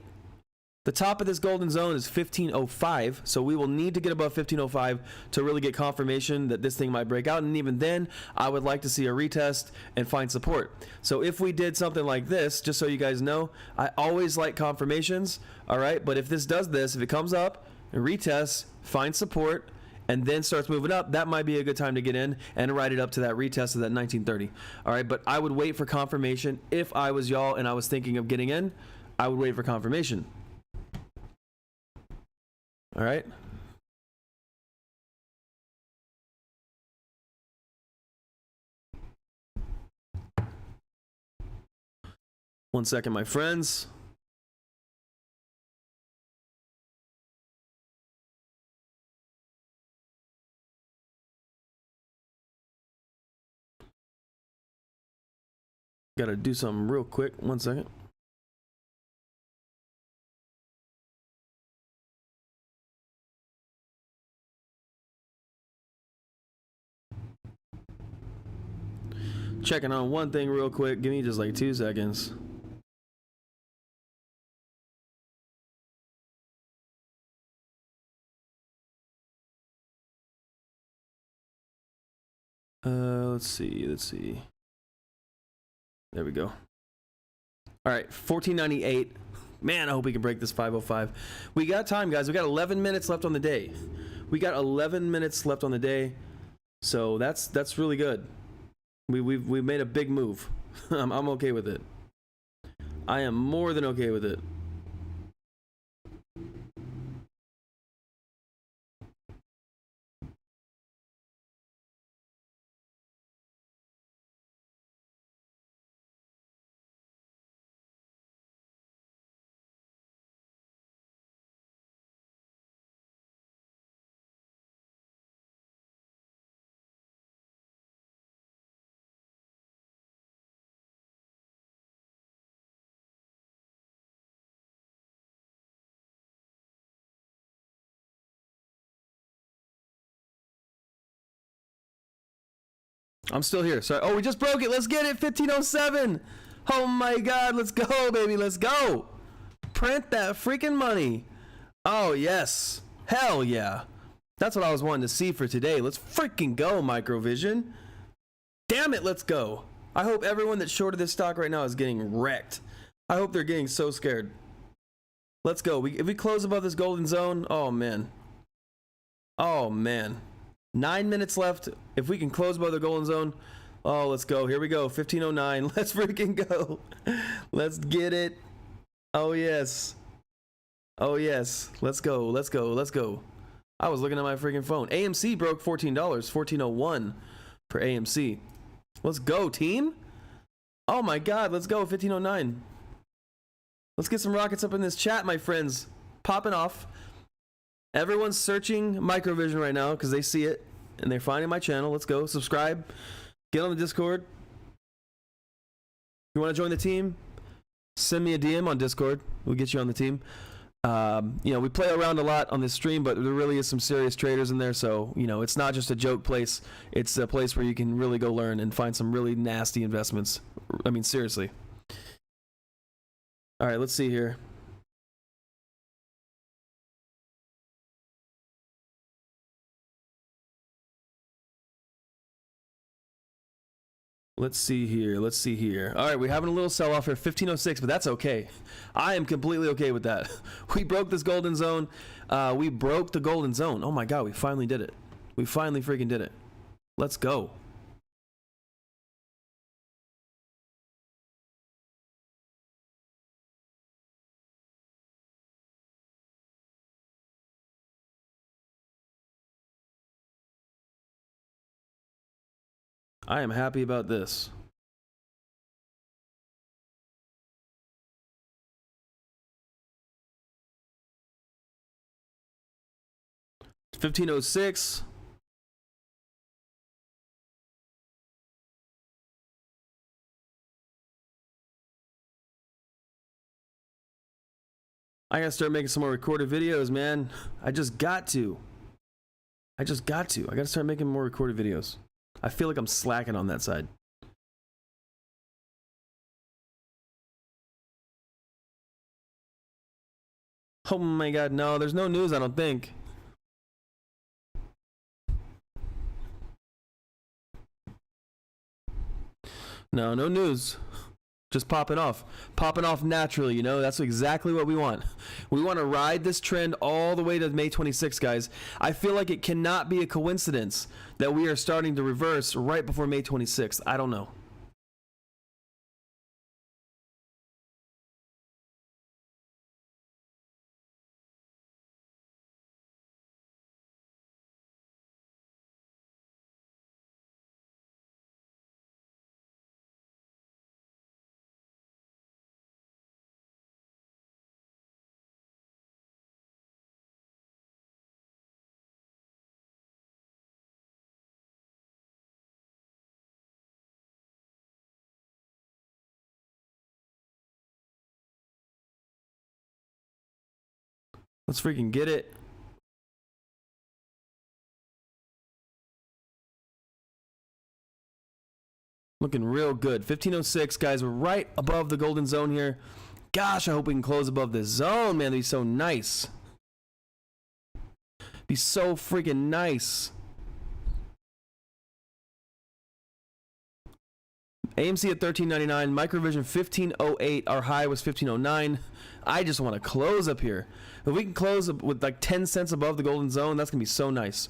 The top of this golden zone is 1505, so we will need to get above 1505 to really get confirmation that this thing might break out. And even then, I would like to see a retest and find support. So if we did something like this, just so you guys know, I always like confirmations, all right? But if this does this, if it comes up and retests, finds support, and then starts moving up, that might be a good time to get in and ride it up to that retest of that 1930. All right, but I would wait for confirmation. If I was y'all and I was thinking of getting in, I would wait for confirmation. All right. One second, my friends. Got to do something real quick. 1 second. Checking on one thing real quick. Give me just like 2 seconds. Let's see. There we go. All right, 1498. Man, I hope we can break this 505. We got time, guys. We got 11 minutes left on the day. So that's really good. We've made a big move. I'm okay with it. I am more than okay with it. I'm still here. Sorry. Oh, we just broke it. Let's get it. 1507. Oh my God. Let's go, baby. Let's go. Print that freaking money. Oh, yes. Hell yeah. That's what I was wanting to see for today. Let's freaking go, Microvision. Damn it, let's go. I hope everyone that's shorted this stock right now is getting wrecked. I hope they're getting so scared. Let's go. If we close above this golden zone, oh man. Oh man. 9 minutes left. If we can close above the golden zone, oh, let's go. Here we go. 1509. Let's freaking go. Let's get it. Oh yes. Oh yes. Let's go. Let's go. Let's go. I was looking at my freaking phone. AMC broke $14. 1401 for AMC. Let's go, team. Oh my god. Let's go. 1509. Let's get some rockets up in this chat, my friends. Popping off. Everyone's searching Microvision right now because they see it and they're finding my channel. Let's go. Subscribe. Get on the Discord. You want to join the team? Send me a DM on Discord. We'll get you on the team. You know, we play around a lot on this stream, but there really is some serious traders in there. So, you know, it's not just a joke place. It's a place where you can really go learn and find some really nasty investments. I mean, seriously. All right, let's see here. Let's see here. Let's see here. All right, we're having a little sell-off here, 1506, but that's okay. I am completely okay with that. We broke this golden zone. We broke the golden zone. Oh my god, we finally did it. We finally freaking did it. Let's go. I am happy about this. It's 1506. I gotta start making some more recorded videos, man. I just got to. I gotta start making more recorded videos. I feel like I'm slacking on that side. Oh my god, no, there's no news, I don't think. No news. Just popping off naturally, you know. That's exactly what we want. We want to ride this trend all the way to May 26th, guys. I feel like it cannot be a coincidence that we are starting to reverse right before May 26th. I don't know. Let's freaking get it. Looking real good. 1506, guys. We're right above the golden zone here. Gosh, I hope we can close above this zone, man. That'd be so nice. Be so freaking nice. AMC at 13.99, Microvision 15.08. Our high was 15.09. I just want to close up here. If we can close with like 10 cents above the golden zone, that's gonna be so nice.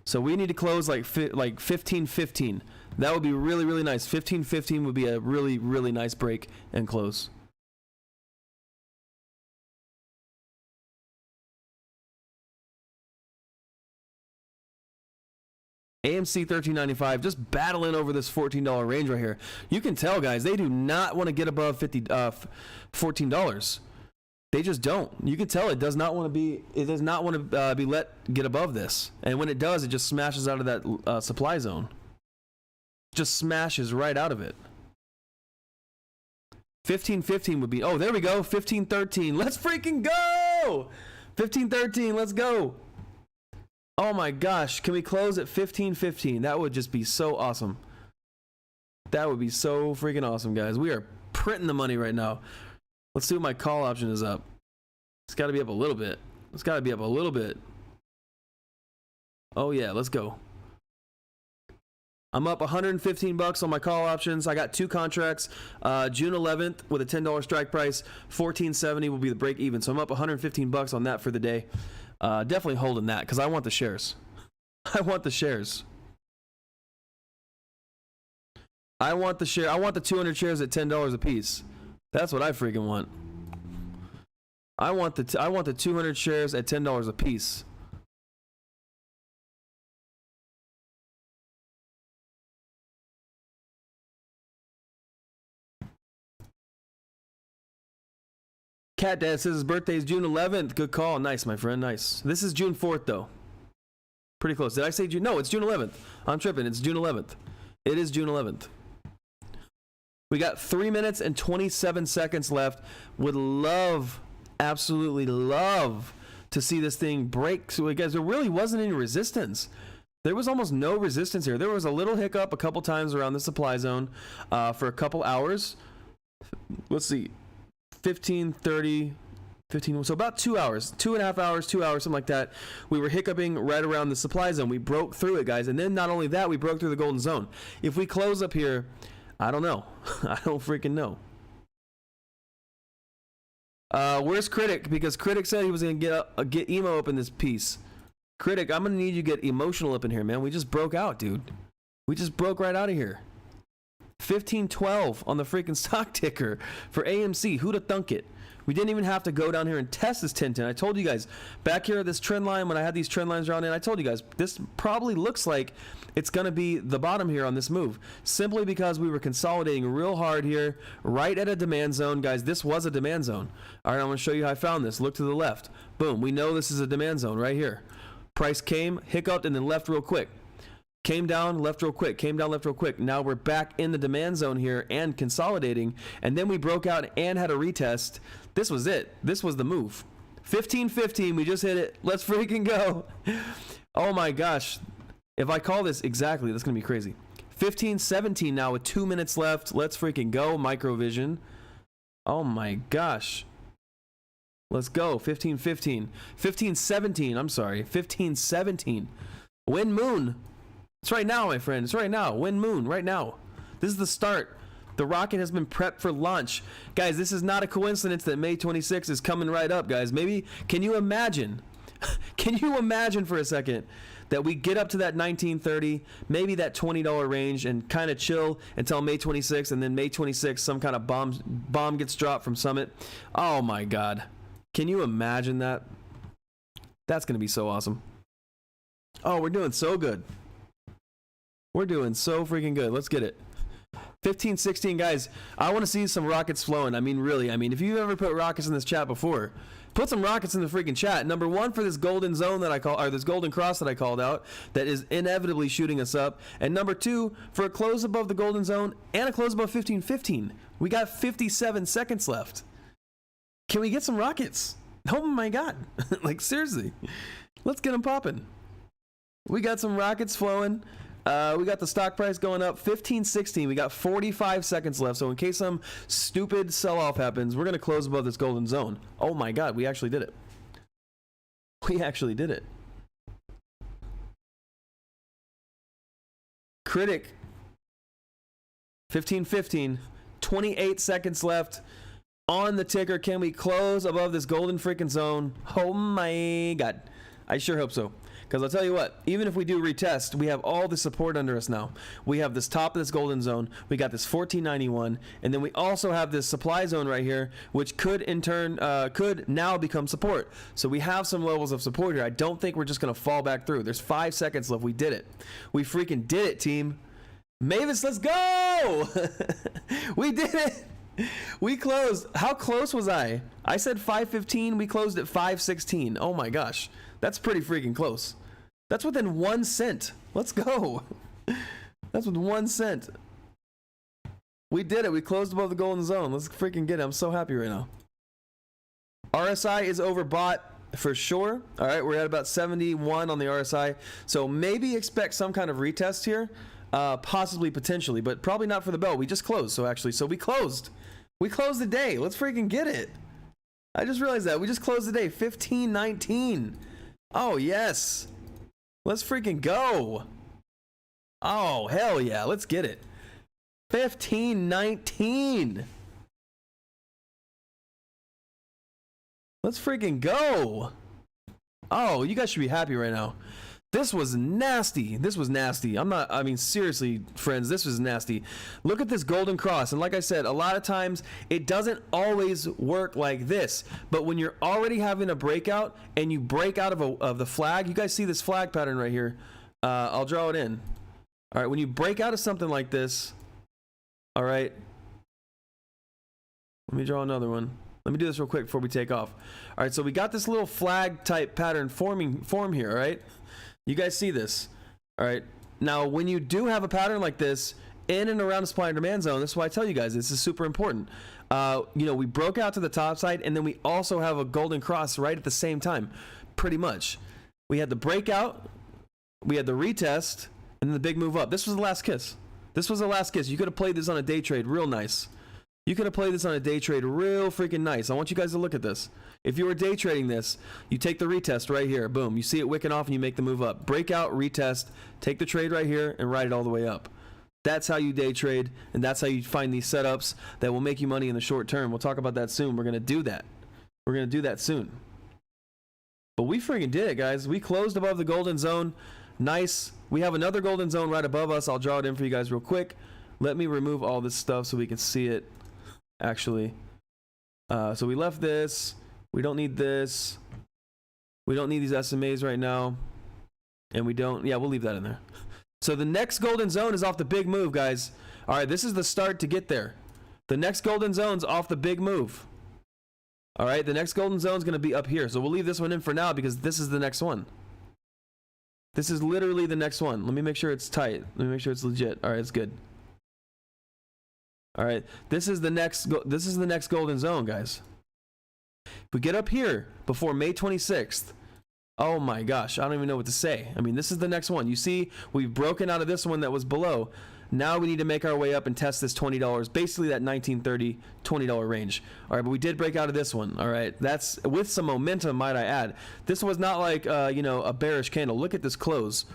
So we need to close like 15.15. That would be really, really nice. 15.15 would be a really, really nice break and close. AMC 13.95, just battling over this $14 range right here. You can tell, guys, they do not want to get above $14. They just don't. You can tell it does not want to be. It does not want to be let get above this. And when it does, it just smashes out of that supply zone. Just smashes right out of it. 15.15 would be. Oh, there we go. 15.13. Let's freaking go. 15.13. Let's go. Oh my gosh, can we close at 15.15? That would just be so awesome. That would be so freaking awesome, guys. We are printing the money right now. Let's see what my call option is up. It's got to be up a little bit. It's got to be up a little bit. Oh yeah, let's go. I'm up 115 bucks on my call options. I got 2 contracts. June 11th with a $10 strike price. 1470 will be the break even. So I'm up 115 bucks on that for the day. Definitely holding that because I want the shares. I want the shares. I want the share. I want the 200 shares at $10 a piece. That's what I freaking want. I want the 200 shares at $10 a piece. Cat Dad says his birthday is June 11th. Good call. Nice, my friend. Nice. This is June 4th, though. Pretty close. Did I say June? No, it's June 11th. I'm tripping. It's June 11th. It is June 11th. We got 3 minutes and 27 seconds left. Would love, absolutely love to see this thing break. So, guys, there really wasn't any resistance. There was almost no resistance here. There was a little hiccup a couple times around the supply zone for a couple hours. Let's see. 15, 30, 15, so about 2 hours, 2.5 hours, 2 hours, something like that. We were hiccuping right around the supply zone. We broke through it, guys. And then not only that, we broke through the golden zone. If we close up here, I don't know. I don't freaking know. Where's Critic? Because Critic said he was going to get emo up in this piece. Critic, I'm going to need you to get emotional up in here, man. We just broke out, dude. We just broke right out of here. 1512 on the freaking stock ticker for AMC. Who'da thunk it? We didn't even have to go down here and test this 1010. I told you guys back here at this trend line, when I had these trend lines around in, I told you guys this probably looks like it's going to be the bottom here on this move, simply because we were consolidating real hard here right at a demand zone. Guys, this was a demand zone. All right, I'm going to show you how I found this. Look to the left. Boom. We know this is a demand zone right here. Price came, hiccuped, and then left real quick. Came down, left real quick, came down, left real quick. Now we're back in the demand zone here and consolidating. And then we broke out and had a retest. This was it. This was the move. 15-15, we just hit it. Let's freaking go. Oh my gosh. If I call this exactly, that's going to be crazy. 15-17 now with 2 minutes left. Let's freaking go, Microvision. Oh my gosh. Let's go. 15-15. 15-17, I'm sorry. 15-17. Win Moon. It's right now, my friend. It's right now. Win Moon, right now. This is the start. The rocket has been prepped for launch. Guys, this is not a coincidence that May 26th is coming right up, guys. Maybe, can you imagine? Can you imagine for a second that we get up to that 1930, maybe that $20 range, and kind of chill until May 26th, and then May 26th, some kind of bomb gets dropped from Summit? Oh, my God. Can you imagine that? That's going to be so awesome. Oh, we're doing so good. We're doing so freaking good. Let's get it. 15-16, guys. I want to see some rockets flowing. I mean, really. I mean, if you've ever put rockets in this chat before, put some rockets in the freaking chat. Number one, for this golden zone that I call, or this golden cross that I called out, that is inevitably shooting us up. And number two, for a close above the golden zone and a close above 15-15. We got 57 seconds left. Can we get some rockets? Oh my God. Like, seriously. Let's get them popping. We got some rockets flowing. We got the stock price going up 15-16. We got 45 seconds left. So in case some stupid sell-off happens, we're going to close above this golden zone. Oh my God, we actually did it. We actually did it. Critic. 15-15. 28 seconds left on the ticker. Can we close above this golden freaking zone? Oh my God. I sure hope so. Because I'll tell you what, even if we do retest, we have all the support under us now. We have this top of this golden zone. We got this 1491. And then we also have this supply zone right here, which could in turn, could now become support. So we have some levels of support here. I don't think we're just going to fall back through. There's 5 seconds left. We did it. We freaking did it, team. Mvis, let's go! We did it! We closed. How close was I? I said 5:15. We closed at 5:16. Oh my gosh. That's pretty freaking close. That's within 1 cent. Let's go. That's with 1 cent. We did it. We closed above the golden zone. Let's freaking get it. I'm so happy right now. RSI is overbought for sure. All right, we're at about 71 on the RSI. So maybe expect some kind of retest here. Possibly, potentially, but probably not for the bell. We just closed. So we closed. We closed the day. Let's freaking get it. I just realized that. We just closed the day. 15-19. Oh, yes. Let's freaking go. Oh, hell yeah. Let's get it. 1519. Let's freaking go. Oh, you guys should be happy right now. This was nasty. This was nasty. I mean, seriously, friends, this was nasty. Look at this golden cross. And like I said, a lot of times it doesn't always work like this. But when you're already having a breakout and you break out of the flag, you guys see this flag pattern right here. I'll draw it in. All right, when you break out of something like this, all right, let me draw another one. Let me do this real quick before we take off. All right, so we got this little flag type pattern form here, all right? You guys see this, all right? Now, when you do have a pattern like this in and around the supply and demand zone, this is why I tell you guys this is super important. You know, we broke out to the top side, and then we also have a golden cross right at the same time, pretty much. We had the breakout, we had the retest, and then the big move up. This was the last kiss. This was the last kiss. You could have played this on a day trade real nice. You could have played this on a day trade real freaking nice. I want you guys to look at this. If you were day trading this, you take the retest right here. Boom. You see it wicking off and you make the move up. Breakout, retest, take the trade right here and ride it all the way up. That's how you day trade, and that's how you find these setups that will make you money in the short term. We'll talk about that soon. We're going to do that. We're going to do that soon. But we freaking did it, guys. We closed above the golden zone. Nice. We have another golden zone right above us. I'll draw it in for you guys real quick. Let me remove all this stuff so we can see it. Actually, so we left this. We don't need this. We don't need these SMAs right now, and we don't. Yeah, we'll leave that in there. So the next golden zone is off the big move, guys. All right, this is the start to get there. The next golden zone's off the big move. All right, the next golden zone's going to be up here. So we'll leave this one in for now because this is the next one. This is literally the next one. Let me make sure it's tight. Let me make sure it's legit. All right, it's good. All right, this is the next golden zone, guys. If we get up here before May 26th, oh my gosh, I don't even know what to say. I mean, this is the next one. You see, we've broken out of this one that was below. Now we need to make our way up and test this $20, basically that $19.30, $20 range. All right, but we did break out of this one. All right, that's with some momentum, might I add. This was not like you know, a bearish candle. Look at this close.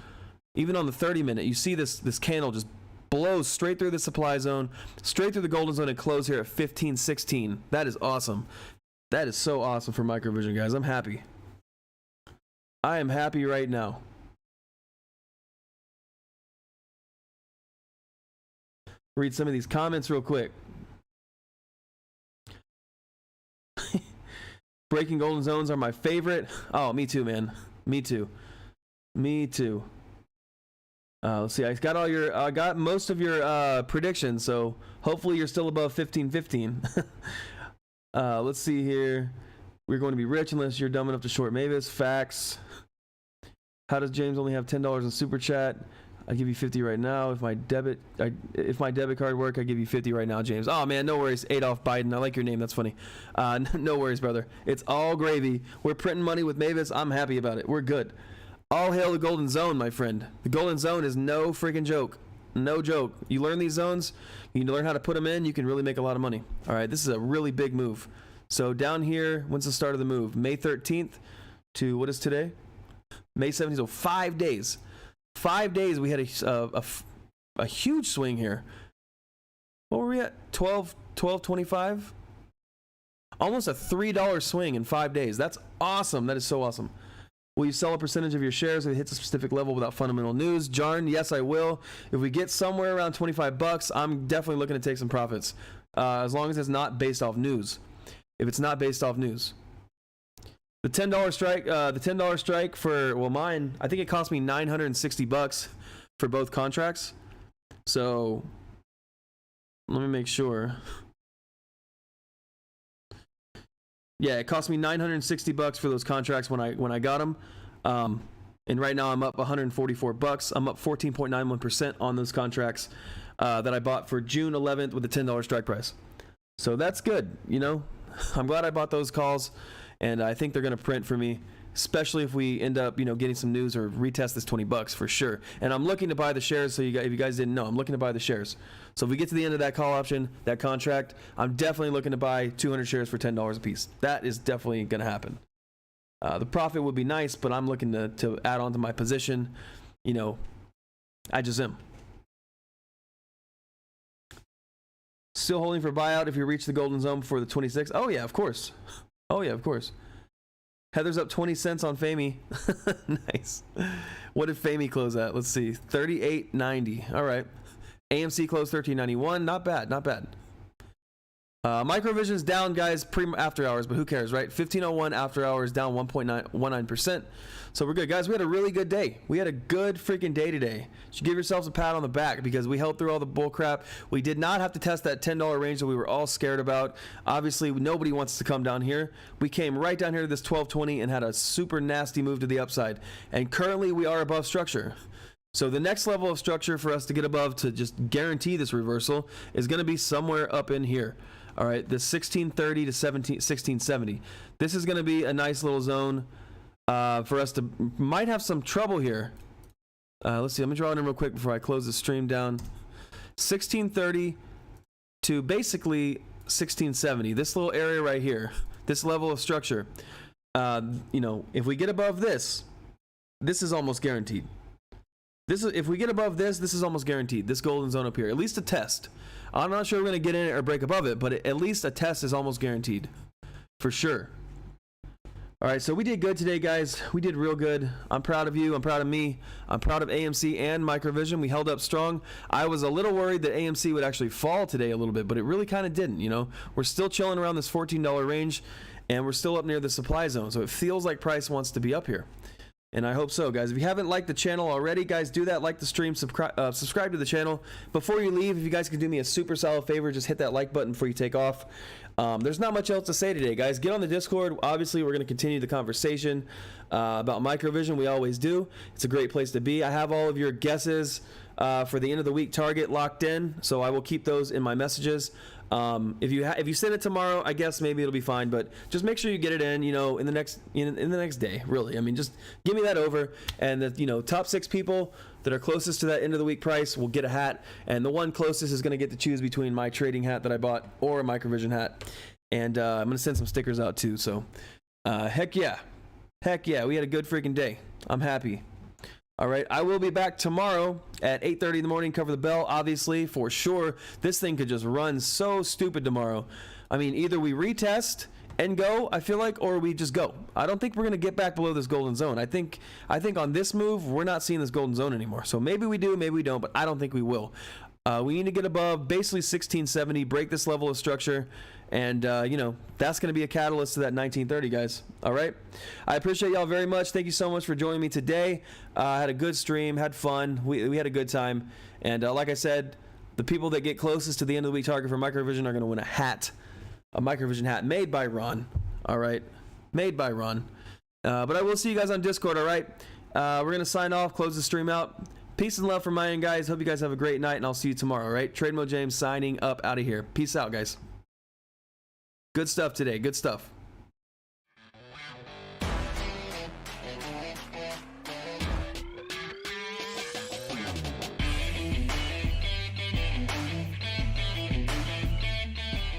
Even on the 30-minute, you see this candle just blows straight through the supply zone, straight through the golden zone, and close here at 15.16. That is awesome. That is so awesome for microvision, guys. I'm happy. I am happy right now. Read some of these comments real quick. Breaking golden zones are my favorite. Oh, me too, man. Me too. Me too. Let's see. I got most of your predictions, so hopefully you're still above 15.15. Let's see here. We're going to be rich unless you're dumb enough to short Mvis. Facts. How does James only have $10 in super chat? I give you 50 right now. If my debit card work, I give you 50 right now, James. Oh man, no worries. Adolf Biden. I like your name. That's funny. No worries, brother. It's all gravy. We're printing money with Mvis. I'm happy about it. We're good. All hail the golden zone, my friend. The golden zone is no freaking joke. No joke. You learn these zones, you learn how to put them in, you can really make a lot of money. All right, this is a really big move. So down here, when's the start of the move? May 13th to, what is today? May 17th, so 5 days. 5 days we had a huge swing here. What were we at? 12.25? Almost a $3 swing in 5 days. That's awesome. That is so awesome. Will you sell a percentage of your shares if it hits a specific level without fundamental news? Jarn, yes, I will. If we get somewhere around 25 bucks, I'm definitely looking to take some profits. As long as it's not based off news. If it's not based off news. The $10 strike for, well, mine, I think it cost me 960 bucks for both contracts. So let me make sure. Yeah, it cost me 960 bucks for those contracts when I got them. And right now I'm up 144 bucks. I'm up 14.91% on those contracts that I bought for June 11th with the $10 strike price. So that's good, you know. I'm glad I bought those calls, and I think they're going to print for me, especially if we end up, you know, getting some news or retest this 20 bucks for sure. And I'm looking to buy the shares. So if you guys didn't know, I'm looking to buy the shares. So if we get to the end of that call option, that contract, I'm definitely looking to buy 200 shares for $10 a piece. That is definitely going to happen. The profit would be nice, but I'm looking to add on to my position. You know, I just am. Still holding for buyout if you reach the golden zone before the 26th. Oh yeah, of course. Oh yeah, of course. Heather's up 20 cents on Famey. Nice. What did Famey close at? Let's see. 38.90. All right. AMC closed 13.91. Not bad. Not bad. Microvision's down, guys, after hours, but who cares, right? 15.01 after hours, down 1.19%. So we're good, guys. We had a really good day. We had a good freaking day today. You should give yourselves a pat on the back because we held through all the bull crap. We did not have to test that $10 range that we were all scared about. Obviously, nobody wants to come down here. We came right down here to this 1220 and had a super nasty move to the upside. And currently, we are above structure. So the next level of structure for us to get above to just guarantee this reversal is going to be somewhere up in here. All right, the 1630 to 1670. This is going to be a nice little zone for us to might have some trouble here. Let's see. I'm gonna draw it in real quick before I close the stream down. 1630 to basically 1670. This little area right here, this level of structure. You know, if we get above this, this is almost guaranteed. If we get above this, this is almost guaranteed. This golden zone up here, at least a test. I'm not sure we're going to get in it or break above it, but at least a test is almost guaranteed. For sure. All right, so we did good today, guys. We did real good. I'm proud of you. I'm proud of me. I'm proud of AMC and Microvision. We held up strong. I was a little worried that AMC would actually fall today a little bit, but it really kind of didn't, you know. We're still chilling around this $14 range, and we're still up near the supply zone, so it feels like price wants to be up here. And I hope so, guys. If you haven't liked the channel already, guys, do that. Like the stream, subscribe to the channel. Before you leave, if you guys can do me a super solid favor, just hit that like button before you take off. There's not much else to say today, guys. Get on the Discord. Obviously, we're going to continue the conversation about Microvision. We always do. It's a great place to be. I have all of your guesses for the end of the week target locked in, so I will keep those in my messages. If you send it tomorrow, I guess maybe it'll be fine, but just make sure you get it in, you know, in the next day, really. I mean, just give me that over, and the, you know, top 6 people that are closest to that end of the week price will get a hat, and the one closest is going to get to choose between my trading hat that I bought or a Microvision hat. And I'm going to send some stickers out too. So heck yeah, we had a good freaking day. I'm happy. All right, I will be back tomorrow at 8:30 in the morning. Cover the bell, obviously, for sure. This thing could just run so stupid tomorrow. I mean, either we retest and go, I feel like, or we just go. I don't think we're going to get back below this golden zone. I think on this move, we're not seeing this golden zone anymore. So maybe we do, maybe we don't, but I don't think we will. We need to get above basically 1670, break this level of structure, and you know, that's going to be a catalyst to that 1930, guys. All right, I appreciate y'all very much. Thank you so much for joining me today. I had a good stream, had fun. We had a good time, and like I said, the people that get closest to the end of the week target for Microvision are going to win a hat, a Microvision hat made by Ron. All right, made by Ron. But I will see you guys on Discord. All right, we're going to sign off, close the stream out. Peace and love from my end, guys. Hope you guys have a great night, and I'll see you tomorrow, all right? Trade Mode James signing up out of here. Peace out, guys. Good stuff today. Good stuff.